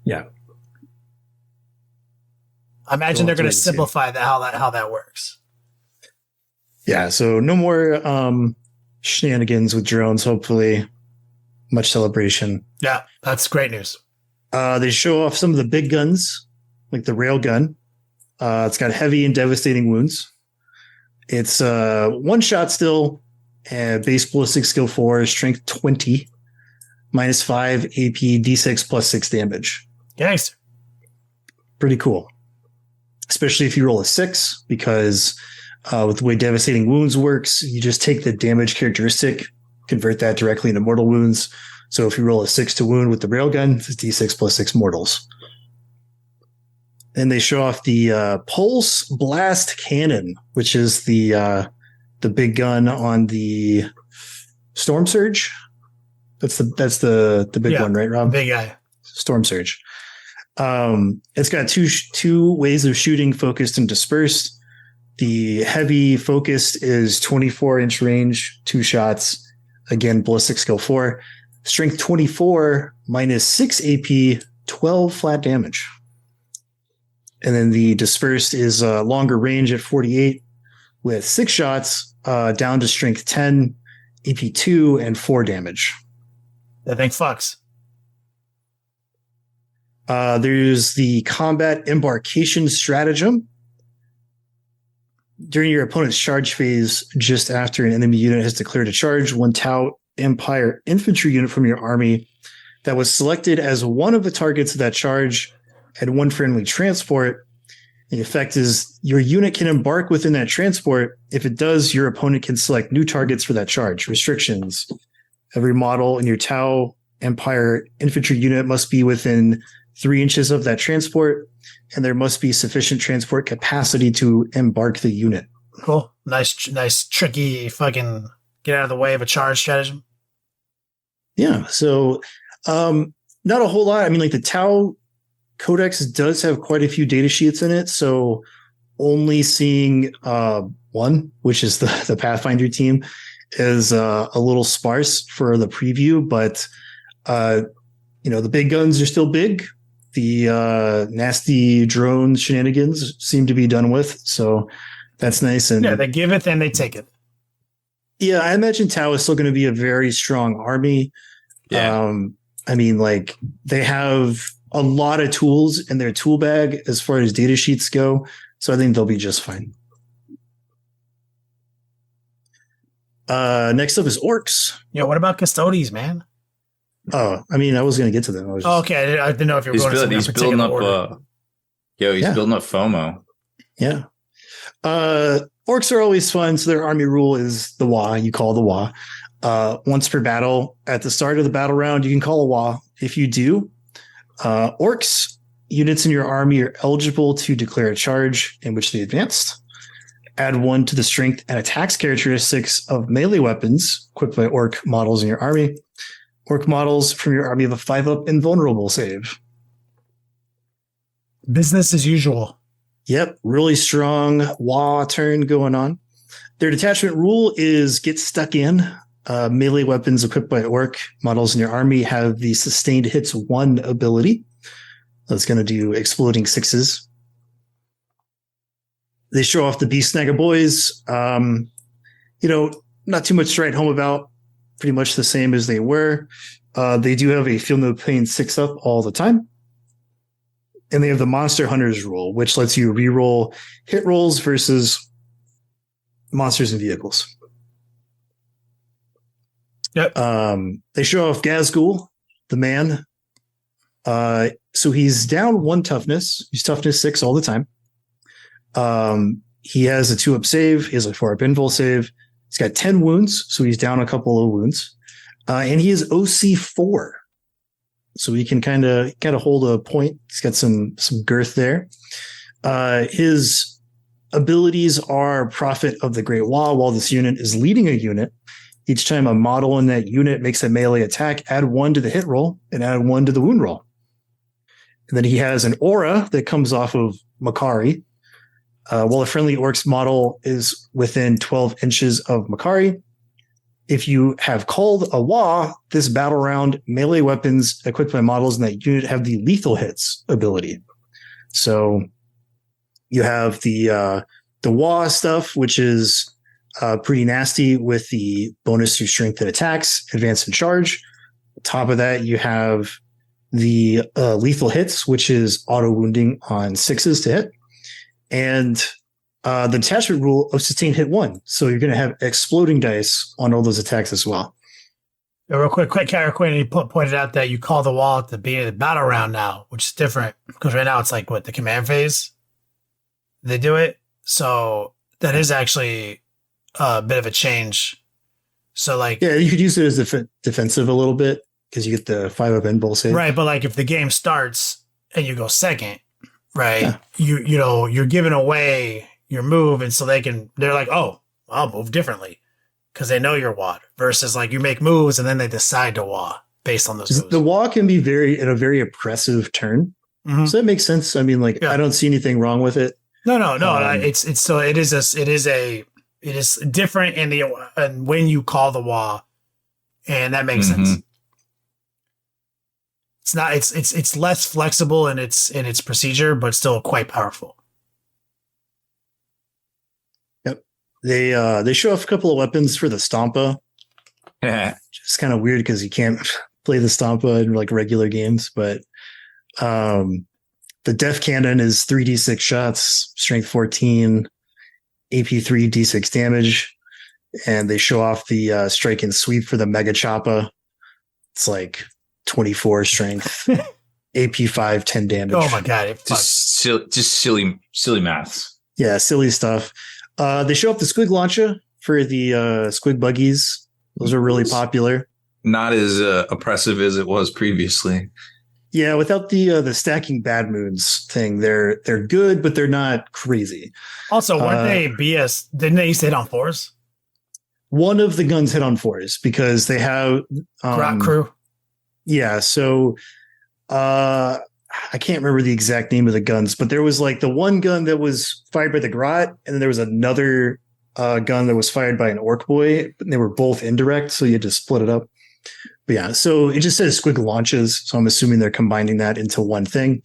Yeah. I imagine they're going to simplify how that works. Yeah. So no more shenanigans with drones, hopefully. Much celebration. Yeah. That's great news. They show off some of the big guns, like the rail gun. It's got heavy and devastating wounds. It's one shot still, base ballistic skill 4, strength 20, -5 AP, D6 plus 6 damage. Gangster. Pretty cool. Especially if you roll a 6, because with the way devastating wounds works, you just take the damage characteristic, convert that directly into mortal wounds. So if you roll a 6 to wound with the railgun, it's D6 plus 6 mortals. And they show off the Pulse Blast Cannon, which is the big gun on the Storm Surge. That's the big one, right, Rob? Big guy. Storm Surge. It's got two ways of shooting: focused and dispersed. The heavy focused is 24-inch range, 2 shots. Again, ballistic skill 4, strength 24, -6 AP, 12 flat damage. And then the dispersed is longer range at 48 with 6 shots, down to strength 10, EP 2, and 4 damage. That thing fucks. There's the combat embarkation stratagem. During your opponent's charge phase, just after an enemy unit has declared a charge, one Tau Empire infantry unit from your army that was selected as one of the targets of that charge had one friendly transport. The effect is your unit can embark within that transport. If it does, your opponent can select new targets for that charge. Restrictions. Every model in your Tau Empire infantry unit must be within 3 inches of that transport, and there must be sufficient transport capacity to embark the unit. Cool. Nice, tricky fucking get out of the way of a charge stratagem. Yeah. So, not a whole lot. I mean, like the Tau Codex does have quite a few data sheets in it. So only seeing one, which is the Pathfinder team, is a little sparse for the preview. But, the big guns are still big. The nasty drone shenanigans seem to be done with. So that's nice. And yeah, they give it and they take it. Yeah, I imagine Tau is still going to be a very strong army. Yeah. They have a lot of tools in their tool bag as far as data sheets go. So I think they'll be just fine. Next up is orcs. Yeah, what about Custodes, man? Oh, I was going to get to them. Okay, I didn't know if you were going to he's building up order. building up FOMO. Yeah. Orcs are always fun. So their army rule is the Wa. You call the Wa. Once per battle, at the start of the battle round, you can call a Wa. If you do, orcs units in your army are eligible to declare a charge in which they advanced. Add 1 to the strength and attacks characteristics of melee weapons equipped by orc models in your army. Orc models from your army have a 5-up invulnerable save. Business as usual. Yep, really strong Wa turn going on. Their detachment rule is get stuck in. Melee weapons equipped by orc models in your army have the sustained hits 1 ability. That's going to do exploding 6s. They show off the Beast Snagga boys. Not too much to write home about. Pretty much the same as they were. They do have a Feel No Pain 6-up all the time. And they have the Monster Hunters rule, which lets you reroll hit rolls versus monsters and vehicles. Yep. They show off Gazgul, the man. So he's down 1 toughness. He's toughness 6 all the time. He has a 2-up save. He has a 4-up invul save. He's got 10 wounds, so he's down a couple of wounds. And he is OC 4. So he can kind of hold a point. He's got some girth there. His abilities are Prophet of the Great Wall. While this unit is leading a unit, each time a model in that unit makes a melee attack, add 1 to the hit roll and add 1 to the wound roll. And then he has an aura that comes off of Makari. While a friendly orc's model is within 12 inches of Makari, if you have called a Wa, this battle round, melee weapons equipped by models in that unit have the lethal hits ability. So you have the Wa stuff, which is pretty nasty with the bonus to strength and attacks, advance and charge. On top of that, you have the lethal hits, which is auto wounding on 6s to hit. And the detachment rule of sustain hit 1. So you're going to have exploding dice on all those attacks as well. Real quick, he pointed out that you call the wall at the beginning of the battle round now, which is different because right now it's like the command phase. They do it. So that is actually a bit of a change. So yeah, you could use it as defensive a little bit because you get the 5-up invul save. Right. But if the game starts and you go second, right, yeah. You're giving away your move, and so they're like, oh, I'll move differently because they know you're WAD versus you make moves and then they decide to WA based on those moves. The WA can be in a very oppressive turn. Mm-hmm. So that makes sense. I mean, yeah. I don't see anything wrong with it. No. It is different in when you call the WA, and that makes sense. It's not. It's less flexible in its procedure, but still quite powerful. Yep. They show off a couple of weapons for the Stompa. It's kind of weird because you can't play the Stompa in regular games, but the Def Cannon is 3d6 shots, strength 14, AP 3 d6 damage, and they show off the strike and sweep for the Mega Choppa. It's 24 strength, AP 5, 10 damage. Oh my god! Just silly maths. Yeah, silly stuff. They show up the Squig Launcher for the Squig Buggies. Those are really popular. Not as oppressive as it was previously. Yeah, without the stacking bad moons thing, they're good, but they're not crazy. Also, weren't they BS? Didn't they used to hit on 4s? One of the guns hit on 4s because they have Grot Crew. Yeah, so I can't remember the exact name of the guns, but there was the one gun that was fired by the Grot, and then there was another gun that was fired by an Orc Boy, and they were both indirect, so you had to split it up. But yeah, so it just says Squig Launches, so I'm assuming they're combining that into one thing.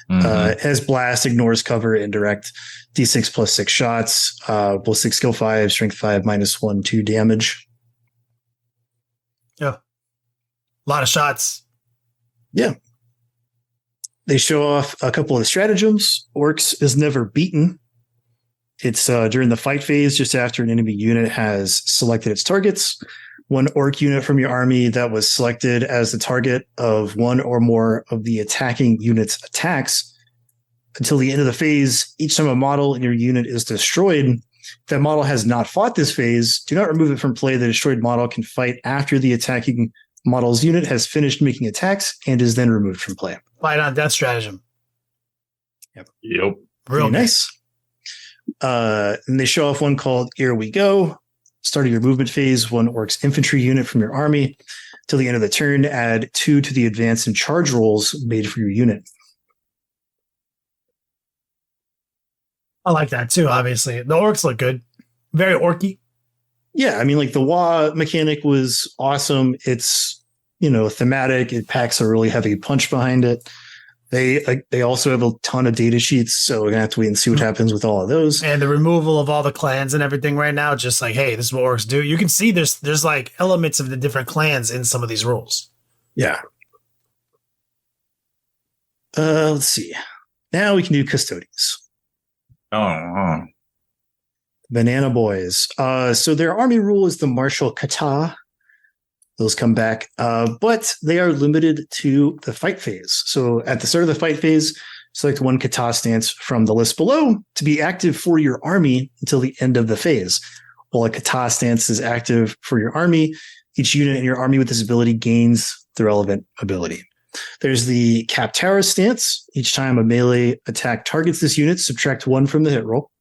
It has blast, ignores cover, indirect, d6 plus 6 shots, ballistic skill 5, strength 5, -1, 2 damage. Yeah. A lot of shots. Yeah. They show off a couple of stratagems. Orcs is never beaten. It's during the fight phase, just after an enemy unit has selected its targets. One orc unit from your army that was selected as the target of one or more of the attacking unit's attacks. Until the end of the phase, each time a model in your unit is destroyed, if that model has not fought this phase, do not remove it from play. The destroyed model can fight after the attacking model's unit has finished making attacks and is then removed from play. Fight on death stratagem. Yep. Real nice. And they show off one called Here We Go. Start of your movement phase, one orc's infantry unit from your army. Till the end of the turn, add 2 to the advance and charge rolls made for your unit. I like that too, obviously. The orcs look good. Very orky. Yeah, I mean, the WA mechanic was awesome. It's, thematic. It packs a really heavy punch behind it. They also have a ton of data sheets, so we're gonna have to wait and see what happens with all of those. And the removal of all the clans and everything right now, just hey, this is what orcs do. You can see there's elements of the different clans in some of these rules. Yeah. Let's see. Now we can do custodies. Oh. Banana Boys. So their army rule is the martial kata. Those come back, but they are limited to the fight phase. So at the start of the fight phase, select one kata stance from the list below to be active for your army until the end of the phase. While a kata stance is active for your army, each unit in your army with this ability gains the relevant ability. There's the Captara stance. Each time a melee attack targets this unit, subtract 1 from the hit roll.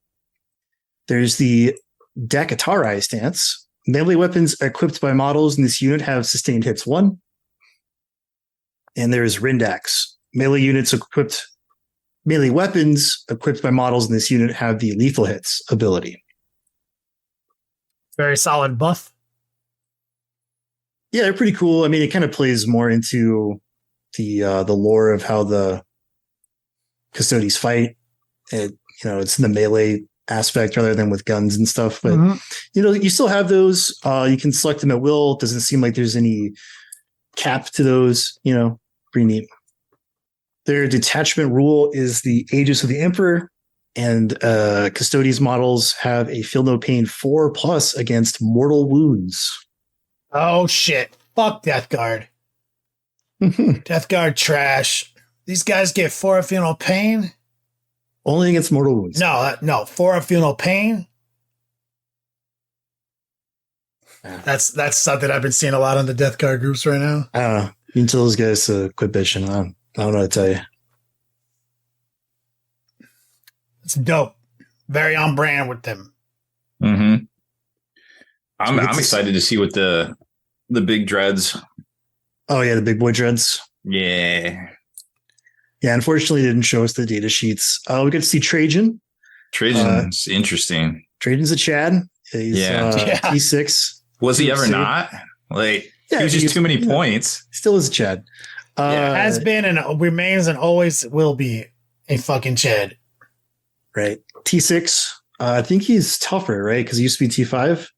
There's the Dakatarai stance. Melee weapons equipped by models in this unit have sustained hits 1. And there's Rindax. Melee weapons equipped by models in this unit have the lethal hits ability. Very solid buff. Yeah, they're pretty cool. I mean, it kind of plays more into the lore of how the custodies fight. It's in the melee aspect rather than with guns and stuff. But you still have those. You can select them at will. It doesn't seem like there's any cap to those. Pretty neat. Their detachment rule is the Aegis of the Emperor, and custodies models have a feel no pain 4+ against mortal wounds. Oh shit! Fuck Death Guard. Death Guard trash. These guys get 4 feel no pain. Only against mortal wounds. No. 4 feel no pain. Yeah. That's something I've been seeing a lot on the Death Guard groups right now. I don't know. You can tell those guys to quit bitching. I don't know what to tell you. It's dope. Very on brand with them. Mm-hmm. I'm excited to see what the big dreads. Oh yeah, the big boy dreads. Yeah. Yeah, unfortunately, they didn't show us the data sheets. We get to see Trajan. Trajan's interesting. Trajan's a Chad. He's T6. Was he ever not? He was just too many points. Still is a Chad. Has been and remains and always will be a fucking Chad. Right. T6. I think he's tougher, right? Because he used to be T5.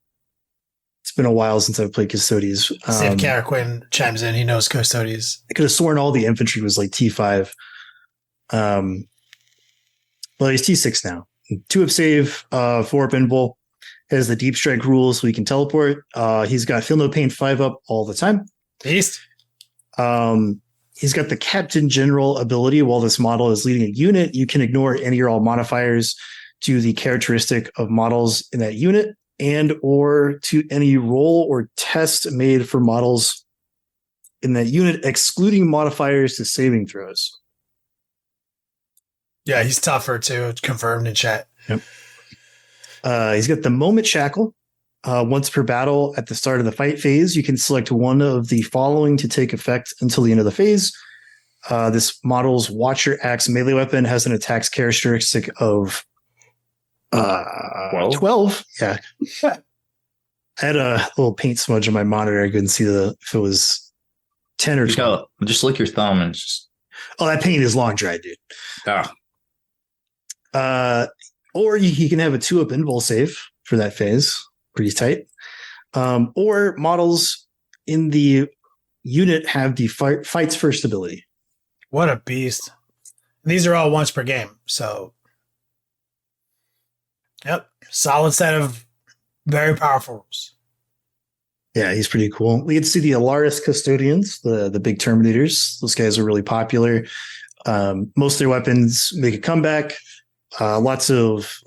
It's been a while since I've played Custodies. See if Caraquin chimes in. He knows Custodies. I could have sworn all the infantry was like T5. Well, he's T6 now. 2 up save, 4 up invul. Has the deep strike rule so he can teleport. He's got feel no pain 5 up all the time. Beast. He's got the Captain General ability. While this model is leading a unit, you can ignore any or all modifiers to the characteristic of models in that unit and or to any roll or test made for models in that unit, excluding modifiers to saving throws. Yeah, he's tougher too. Confirmed in chat. Yep. He's got the Moment Shackle. Once per battle at the start of the fight phase, you can select one of the following to take effect until the end of the phase. This model's Watcher Axe melee weapon has an attack characteristic of 12. Yeah. I had a little paint smudge on my monitor. I couldn't see if it was 10 or 12. Just lick your thumb and just. Oh, that paint is long dry, dude. Oh. Or you can have a 2 up invul save for that phase. Pretty tight. Or models in the unit have the fights first ability. What a beast. These are all once per game. So, yep. Solid set of very powerful rules. Yeah, he's pretty cool. We get to see the Alaris Custodians, the big Terminators. Those guys are really popular. Most of their weapons make a comeback. Lots of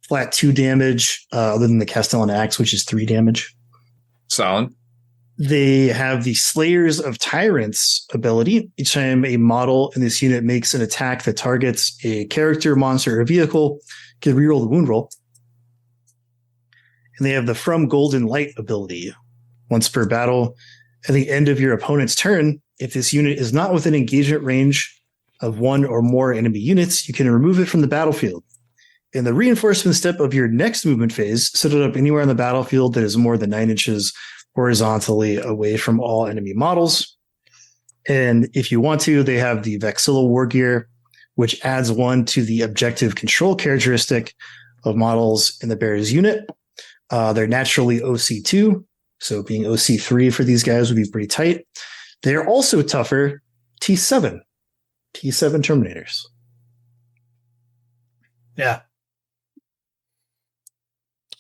flat 2 damage, other than the Castellan Axe, which is 3 damage. Solid. They have the Slayers of Tyrants ability. Each time a model in this unit makes an attack that targets a character, monster, or vehicle, can reroll the wound roll. And they have the From Golden Light ability. Once per battle, at the end of your opponent's turn, if this unit is not within engagement range of 1 or more enemy units, you can remove it from the battlefield. In the reinforcement step of your next movement phase, set it up anywhere on the battlefield that is more than 9 inches horizontally away from all enemy models. And if you want to, they have the Vexilla War Gear, which adds 1 to the objective control characteristic of models in the Bears unit. They're naturally OC2, so being OC3 for these guys would be pretty tight. They're also tougher T7 Terminators. Yeah.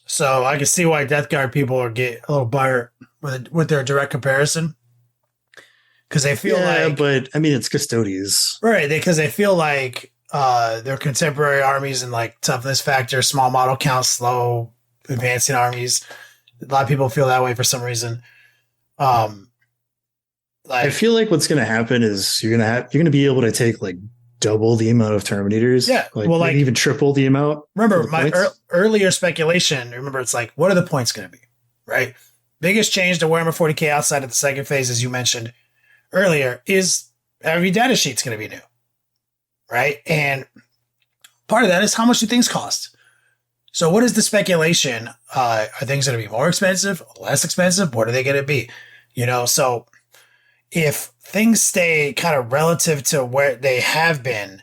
So I can see why Death Guard people are get a little buttered with their direct comparison. Because they feel like... but, I mean, it's Custodes. Right, because they feel like their contemporary armies and like toughness factor, small model count, slow advancing armies. A lot of people feel that way for some reason. I feel like what's going to happen is you're going to be able to take like double the amount of Terminators. Yeah, maybe even triple the amount. Remember my earlier speculation. Remember, it's like, what are the points going to be? Right. Biggest change to Warhammer 40k outside of the second phase, as you mentioned earlier, is every data sheet's going to be new. Right, and part of that is how much do things cost. So, what is the speculation? Are things going to be more expensive, less expensive? What are they going to be? So if things stay kind of relative to where they have been,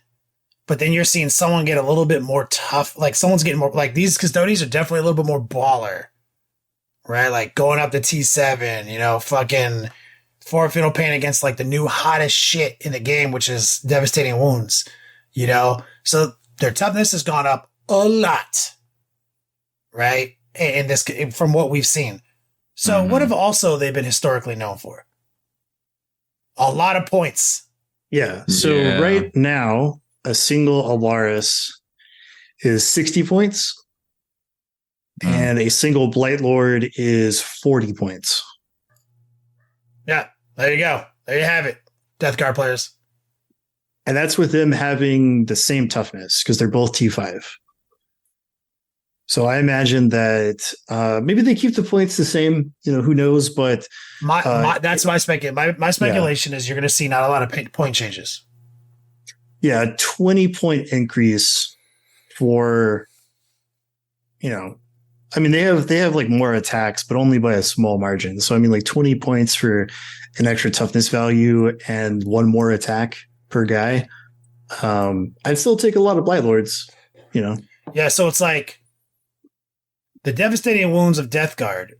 but then you're seeing someone get a little bit more tough, like someone's getting more, like these Custodians are definitely a little bit more baller, right? Like going up to T7, fucking Forward Fatal Pain against like the new hottest shit in the game, which is Devastating Wounds, So their toughness has gone up a lot, right? And this, from what we've seen. So what have also they been historically known for? A lot of points. Yeah. So right now, a single Alaris is 60 points, and a single Blightlord is 40 points. Yeah. There you go. There you have it. Death Guard players. And that's with them having the same toughness because they're both T5. So I imagine that maybe they keep the points the same. Who knows? But that's my speculation. My speculation is you're going to see not a lot of point changes. Yeah, a 20-point increase for, I mean, they have like more attacks, but only by a small margin. So I mean, like 20 points for an extra toughness value and one more attack per guy. I'd still take a lot of Blightlords. Yeah, so it's like the devastating wounds of Death Guard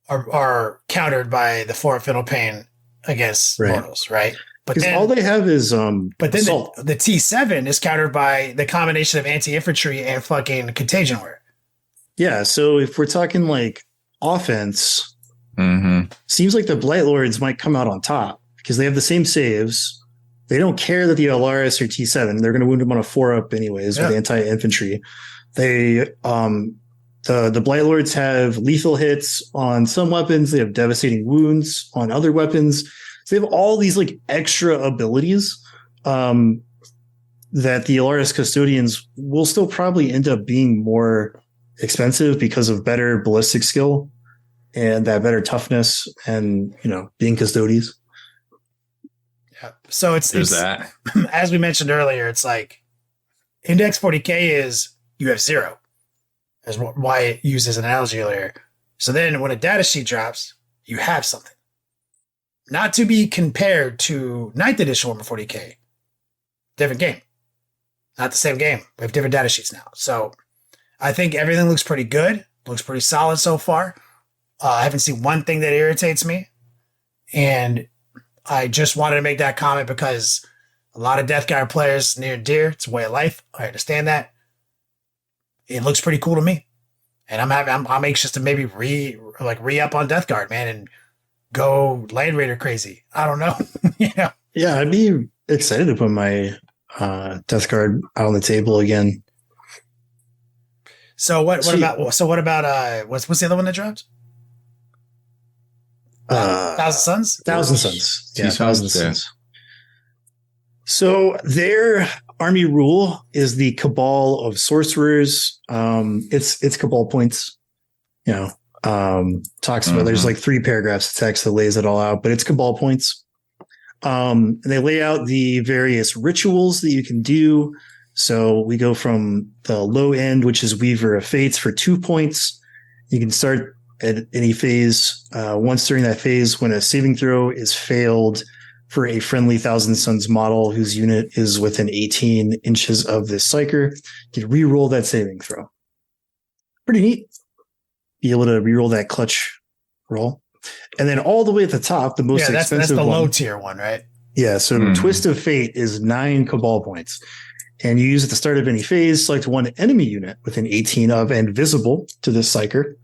are countered by the Forward Fatal Pain against mortals, right? But then all they have is but then the T7 is countered by the combination of anti-infantry and fucking contagion ware. Yeah, so if we're talking like offense, seems like the Blightlords might come out on top because they have the same saves. They don't care that the Alaris are T7. They're going to wound them on a 4-up anyways with anti-infantry. They the Blightlords have lethal hits on some weapons. They have devastating wounds on other weapons. So they have all these like extra abilities that the Alaris Custodians will still probably end up being more expensive because of better ballistic skill and that better toughness and being Custodians. Yeah. So it's that. As we mentioned earlier, it's like Index 40K is you have 0, as Wyatt used as an analogy earlier. So then when a data sheet drops, you have something. Not to be compared to 9th edition Warhammer 40K. Different game. Not the same game. We have different data sheets now. So I think everything looks pretty good. Looks pretty solid so far. I haven't seen one thing that irritates me. And I just wanted to make that comment because a lot of Death Guard players near and dear. It's a way of life. I understand that. It looks pretty cool to me. And I'm anxious to maybe re-up on Death Guard, man, and go Land Raider crazy. I don't know. Yeah, I'd be excited to put my Death Guard out on the table again. So what about what's the other one that dropped? Thousand Suns? Thousand Suns. Yeah, Thousand Suns. So their army rule is the Cabal of Sorcerers. It's Cabal points. Talks about there's like 3 paragraphs of text that lays it all out, but it's Cabal points. And they lay out the various rituals that you can do. So we go from the low end, which is Weaver of Fates for 2 points. You can start at any phase. Once during that phase, when a saving throw is failed for a friendly Thousand Suns model whose unit is within 18 inches of this psyker, you can re-roll that saving throw. Pretty neat. Be able to re-roll that clutch roll. And then all the way at the top, the most expensive that's the one, low tier one, right? Yeah, so Twist of Fate is 9 Cabal points. And you use at the start of any phase, select one enemy unit within 18 of and visible to this psyker.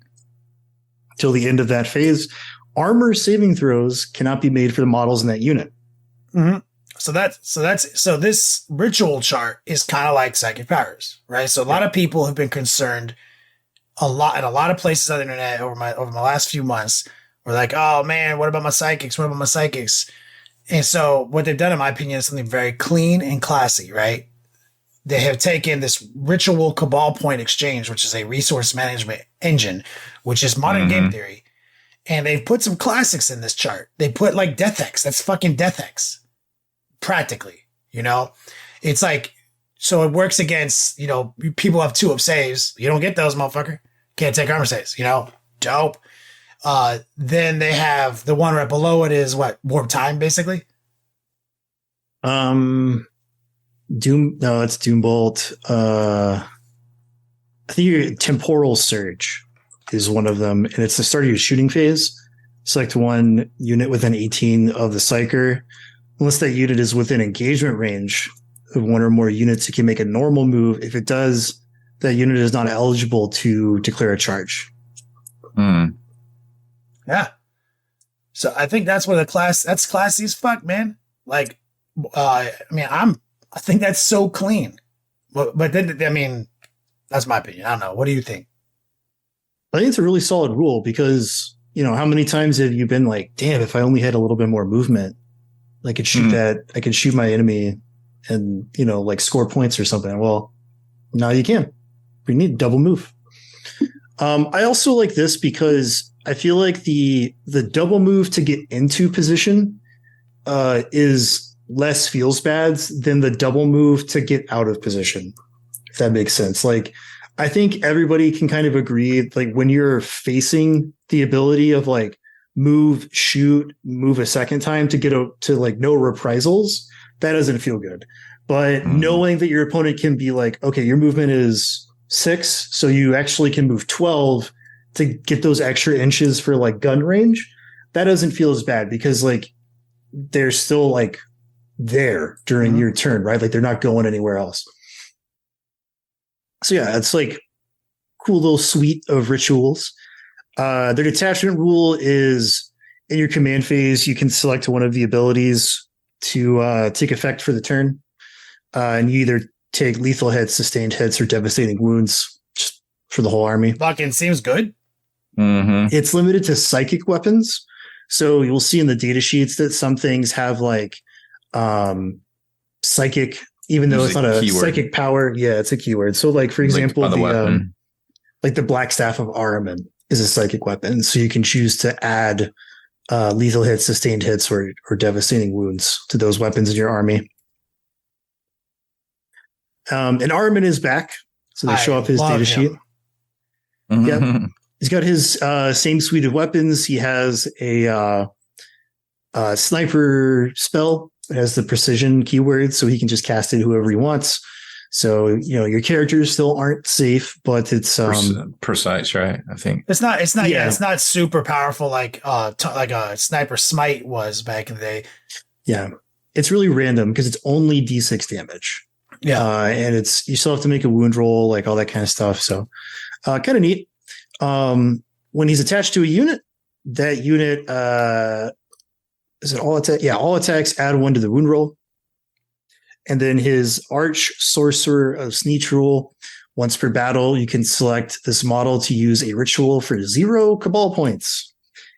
Till the end of that phase, armor saving throws cannot be made for the models in that unit. Mm-hmm. So this ritual chart is kind of like psychic powers, right? So a lot of people have been concerned in a lot of places on the internet over my last few months. We're like, oh man, what about my psychics? What about my psychics? And so what they've done, in my opinion, is something very clean and classy, right? They have taken this ritual cabal point exchange, which is a resource management engine, which is modern game theory. And they've put some classics in this chart. They put like Death X. That's fucking Death X. Practically, you know? It's like, so it works against, you know, people have 2-up saves. You don't get those, motherfucker. Can't take armor saves, you know? Dope. Then they have the one right below it is what? Warp time, basically? It's Doombolt. I think Temporal Surge is one of them, and it's the start of your shooting phase. Select one unit within 18 of the psyker. Unless that unit is within engagement range of one or more units, you can make a normal move. If it does, that unit is not eligible to declare a charge. Yeah. So I think that's where that's classy as fuck, man. Like, I think that's so clean. But then, I mean, that's my opinion. I don't know. What do you think? I think it's a really solid rule because, you know, how many times have you been like, damn, if I only had a little bit more movement, I could shoot I could shoot my enemy and, you know, like score points or something. Well, now you can. We need double move. I also like this because I feel like the double move to get into position is less feels bad than the double move to get out of position, if that makes sense. Like, I think everybody can kind of agree, like when you're facing the ability of like move, shoot, move a second time to get to like no reprisals, that doesn't feel good. But knowing that your opponent can be like, okay, your movement is 6, so you actually can move 12 to get those extra inches for like gun range, that doesn't feel as bad because like they're still like there during your turn, right? Like they're not going anywhere else. So yeah, it's like cool little suite of rituals. Their detachment rule is in your command phase, you can select one of the abilities to take effect for the turn. And you either take lethal hits, sustained hits, or devastating wounds just for the whole army. Fucking seems good. It's limited to psychic weapons. So you'll see in the data sheets that some things have like psychic, even though it's not a keyword. Psychic power. Yeah, it's a keyword. So like, for example, like the Black Staff of Ahriman is a psychic weapon. So you can choose to add lethal hits, sustained hits, or devastating wounds to those weapons in your army. And Ahriman is back. So they show up his data sheet. Yep. He's got his same suite of weapons. He has a sniper spell. It has the precision keyword, so he can just cast it whoever he wants. So, you know, your characters still aren't safe, but it's precise, right? I think it's not super powerful like a sniper smite was back in the day. Yeah, it's really random because it's only D6 damage. Yeah, and you still have to make a wound roll, like all that kind of stuff. So, kind of neat. When he's attached to a unit, that unit is it all attack? Yeah, all attacks add 1 to the wound roll. And then his Arch Sorcerer of Sneech rule. Once per battle, you can select this model to use a ritual for 0 Cabal points.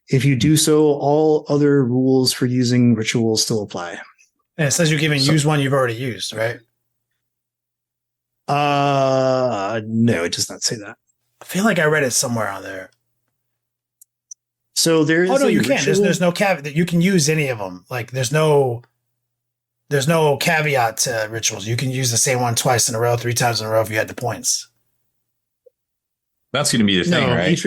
If you do so, all other rules for using rituals still apply. And it says you can even use one you've already used, right? No, it does not say that. I feel like I read it somewhere on there. So there is. Oh no, you can't. There's no caveat. You can use any of them. Like there's no caveat to rituals. You can use the same one twice in a row, 3 times in a row if you had the points. That's going to be the thing, right?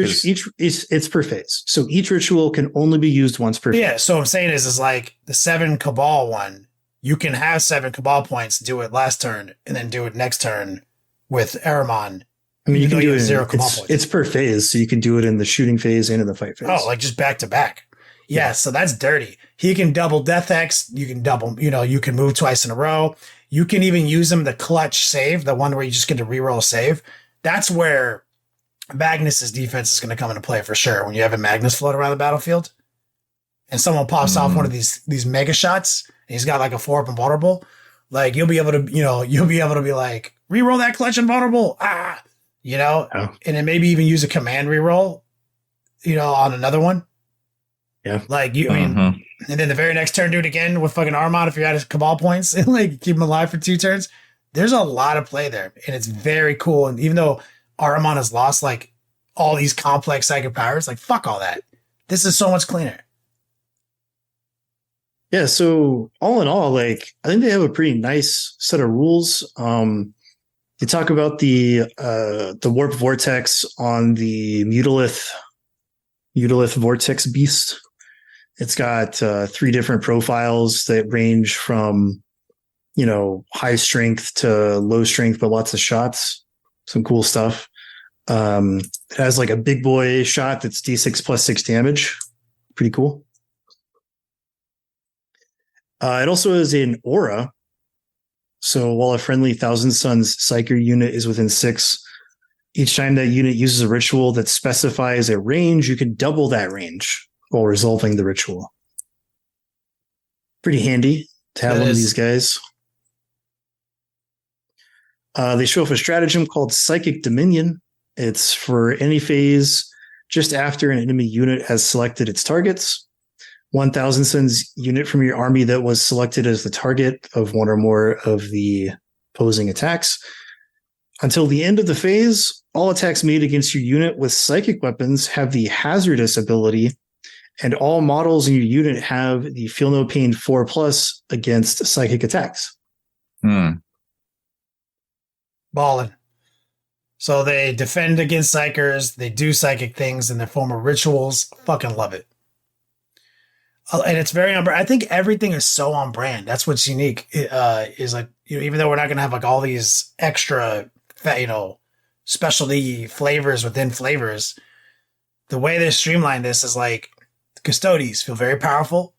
It's per phase. So each ritual can only be used once per phase. Yeah. So what I'm saying is like the 7 Cabal one. You can have 7 Cabal points, do it last turn, and then do it next turn with Ahriman. I mean, you can do it 0 Cabal points. It's per phase, so you can do it in the shooting phase and in the fight phase. Oh, like just back to back. Yeah, so that's dirty. He can double Death X. You can double, you can move twice in a row. you can even use them to clutch save, the one where you just get to reroll save. That's where Magnus's defense is going to come into play for sure. When you have a Magnus float around the battlefield and someone pops off one of these mega shots, and he's got like a 4-up invulnerable, like you'll be able to be like, reroll that clutch invulnerable. And then maybe even use a command reroll, on another one. Yeah. Like and then the very next turn, do it again with fucking Armon if you're at his Cabal points and like keep him alive for 2 turns. There's a lot of play there, and it's very cool. And even though Ahriman has lost like all these complex psychic powers, like fuck all that. This is so much cleaner. Yeah, so all in all, like I think they have a pretty nice set of rules. You talk about the warp vortex on the Mutalith vortex beast. It's got 3 different profiles that range from high strength to low strength, but lots of shots. Some cool stuff. It has like a big boy shot that's D6 plus 6 damage. Pretty cool. It also has an aura. So while a friendly Thousand Suns Psyker unit is within 6, each time that unit uses a ritual that specifies a range, you can double that range while resolving the ritual. Pretty handy to have one of these guys. They show off a stratagem called Psychic Dominion. It's for any phase just after an enemy unit has selected its targets. 1,000 Suns unit from your army that was selected as the target of one or more of the opposing attacks. Until the end of the phase, all attacks made against your unit with psychic weapons have the hazardous ability, and all models in your unit have the Feel No Pain 4+ against psychic attacks. Ballin'. So they defend against psychers, they do psychic things in the form of rituals. Fucking love it. And it's very on brand. I think everything is so on brand. That's what's unique. Is like, even though we're not going to have like all these extra, specialty flavors within flavors, the way they streamline this is like the Custodes feel very powerful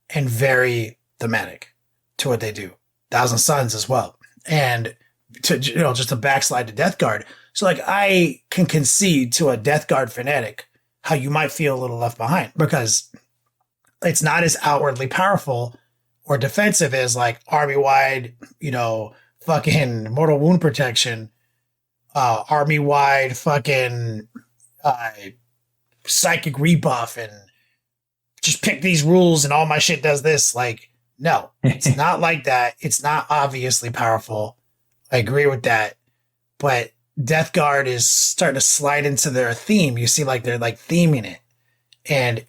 and very thematic to what they do. Thousand Suns as well. And to, just a backslide to Death Guard. So like I can concede to a Death Guard fanatic how you might feel a little left behind, because it's not as outwardly powerful or defensive as like army-wide, fucking mortal wound protection, army-wide fucking psychic rebuff, and just pick these rules and all my shit does this. Like, no, it's not like that. It's not obviously powerful. I agree with that. But Death Guard is starting to slide into their theme. You see, like they're like theming it. And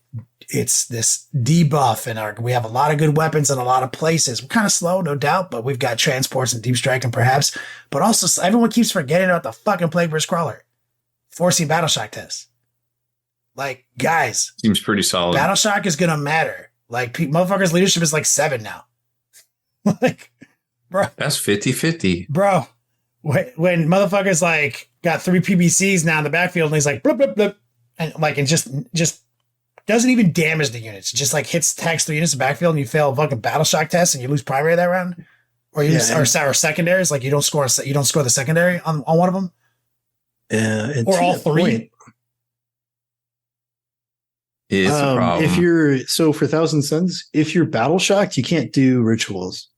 it's this debuff, and we have a lot of good weapons in a lot of places. We're kind of slow, no doubt, but we've got transports and deep strike and perhaps. But also, everyone keeps forgetting about the fucking Plague Burst Crawler. Forcing Battle Shock tests. Like, guys. Seems pretty solid. Battle Shock is going to matter. Like, motherfuckers' leadership is like 7 now. Like, bro. That's 50-50. Bro, when motherfuckers like got 3 PBCs now in the backfield, and he's like, blip, blip, blip. And like, and just doesn't even damage the units. Just like tags 3 units in the backfield, and you fail a fucking Battle Shock test and you lose primary that round. Or you or secondaries, like you don't score the secondary on one of them. Or all 3. It's a problem. For Thousand Suns, if you're Battle Shocked, you can't do rituals.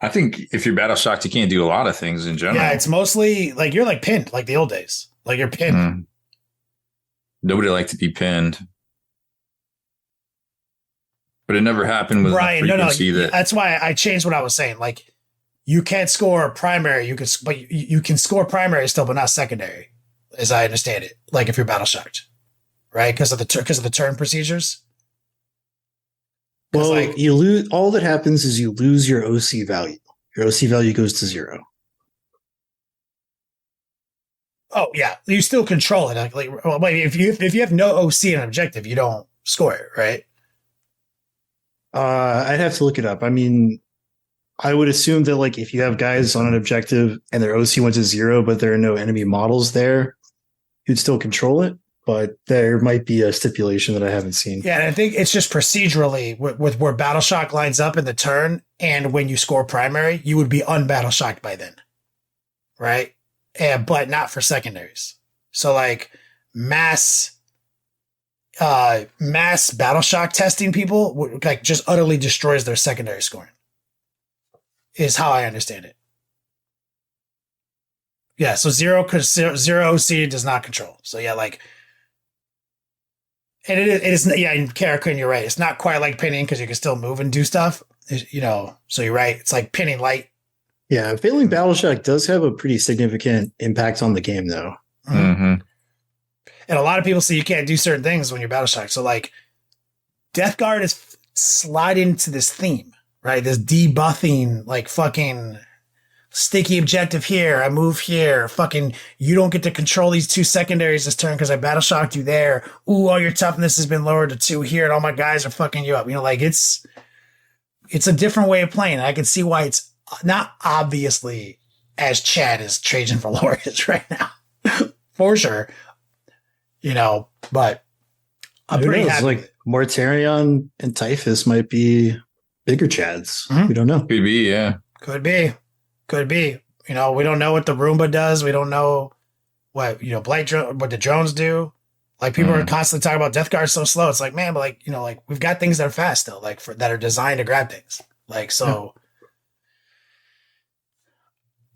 I think if you're Battle Shocked, you can't do a lot of things in general. Yeah, it's mostly like you're like pinned, like the old days. Like you're pinned. Nobody liked to be pinned. But it never happened with Ryan, frequency. That's why I changed what I was saying. Like, you can't score primary. But you can score primary still, but not secondary, as I understand it. Like if you're Battle Shocked, right? Because of the turn procedures. Well, you lose. All that happens is you lose your OC value. Your OC value goes to 0. Oh yeah, you still control it. If you have no OC in an objective, you don't score it, right? I'd have to look it up. I mean, I would assume that like if you have guys on an objective and their OC went to 0, but there are no enemy models there, you'd still control it. But there might be a stipulation that I haven't seen. Yeah, and I think it's just procedurally with where Battle Shock lines up in the turn and when you score primary, you would be unbattle shocked by then, right? But not for secondaries. So like mass battle shock testing people like just utterly destroys their secondary scoring. Is how I understand it. Yeah, so zero OC does not control. So yeah, like, and it is yeah, in Karakun, you're right. It's not quite like pinning because you can still move and do stuff. You know, so you're right. It's like pinning light. Yeah, failing battle shock does have a pretty significant impact on the game, though. Mm-hmm. And a lot of people say you can't do certain things when you're battle shocked. So like, Death Guard is slide into this theme, right? This debuffing, like fucking sticky objective here. I move here. Fucking, you don't get to control these 2 secondaries this turn because I battle shocked you there. Ooh, all your toughness has been lowered to 2 here, and all my guys are fucking you up. You know, like it's a different way of playing. I can see why it's not obviously as Chad as Trajan Valor is right now, for sure. You know, but I'm pretty happy. Like Mortarion and Typhus might be bigger Chads. Mm-hmm. We don't know. Could be, yeah. Could be. You know, we don't know what the Roomba does. We don't know what, you know, what the drones do. Like people are constantly talking about Death Guard so slow. It's like, man, but like, you know, like we've got things that are fast still, like that are designed to grab things. Like, so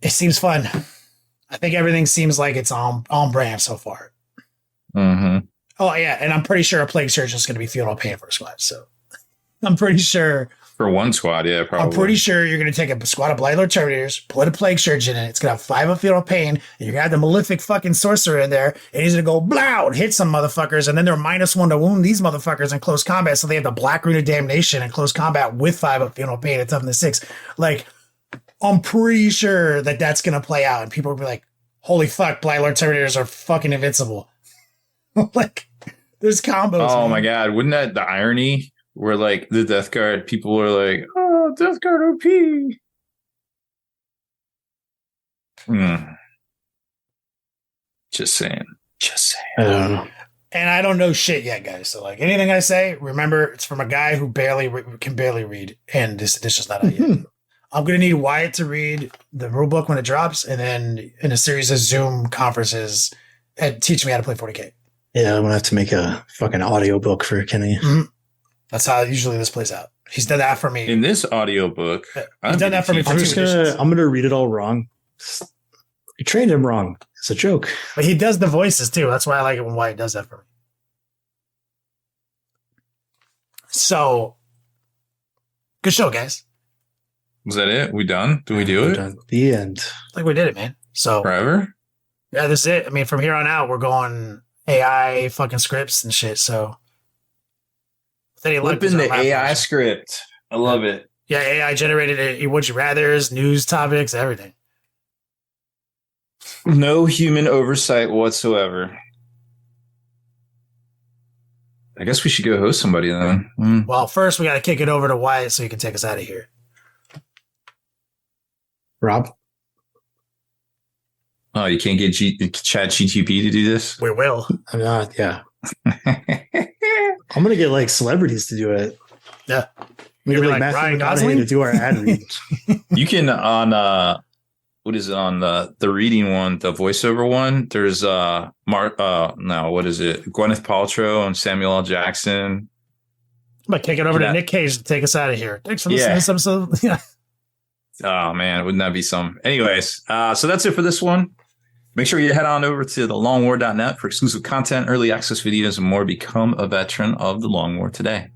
it seems fun. I think everything seems like it's on brand so far. Mm-hmm. Oh yeah. And I'm pretty sure a Plague Surge is going to be Feudal Pain for a squad. So I'm pretty sure. For one squad, yeah, probably. I'm pretty sure you're going to take a squad of Blightlord Terminators, put a Plague Surge in it. It's going to have 5 of Feudal Pain, and you're going to have the Malefic fucking Sorcerer in there, and he's going to go blow and hit some motherfuckers, and then they're -1 to wound these motherfuckers in close combat, so they have the Black Rune of Damnation in close combat with 5 of Feudal Pain and toughness 6. Like, I'm pretty sure that that's going to play out, and people will be like, holy fuck, Blightlord Terminators are fucking invincible. Like, there's combos. Oh man. my god, wouldn't that the irony where like the Death Guard people were like, oh, Death Guard OP. Just saying. I don't know. And I don't know shit yet, guys. So like anything I say, remember it's from a guy who can barely read, and this is not out yet. I'm gonna need Wyatt to read the rulebook when it drops, and then in a series of Zoom conferences, and teach me how to play 40K. Yeah, I'm gonna have to make a fucking audiobook for Kenny. Mm-hmm. That's how usually this plays out. He's done that for me. In this audiobook, he's done that for me for I'm gonna read it all wrong. You trained him wrong. It's a joke. But he does the voices too. That's why I like it when Wyatt does that for me. So, good show, guys. Was that it? We done? Do we do it? Done. The end. I think we did it, man. So Forever? Yeah, this is it. I mean, from here on out, we're going AI fucking scripts and shit. So, Flip in the AI script. I love it. Yeah, AI generated would you rather's, news topics, everything. No human oversight whatsoever. I guess we should go host somebody then. Well, first we got to kick it over to Wyatt so he can take us out of here. Rob? Oh, you can't get Chat GTP to do this? We will. I'm not, yeah. I'm going to get like celebrities to do it. Yeah. I'm going to get like Ryan Gosling to do our ad read. You can on what is it on the reading one, the voiceover one? There's what is it? Gwyneth Paltrow and Samuel L. Jackson. I'm gonna kick it over to Nick Cage to take us out of here. Thanks for listening to this episode. Yeah. Oh man, wouldn't that be some? Anyways, so that's it for this one. Make sure you head on over to thelongwar.net for exclusive content, early access videos, and more. Become a veteran of the Long War today.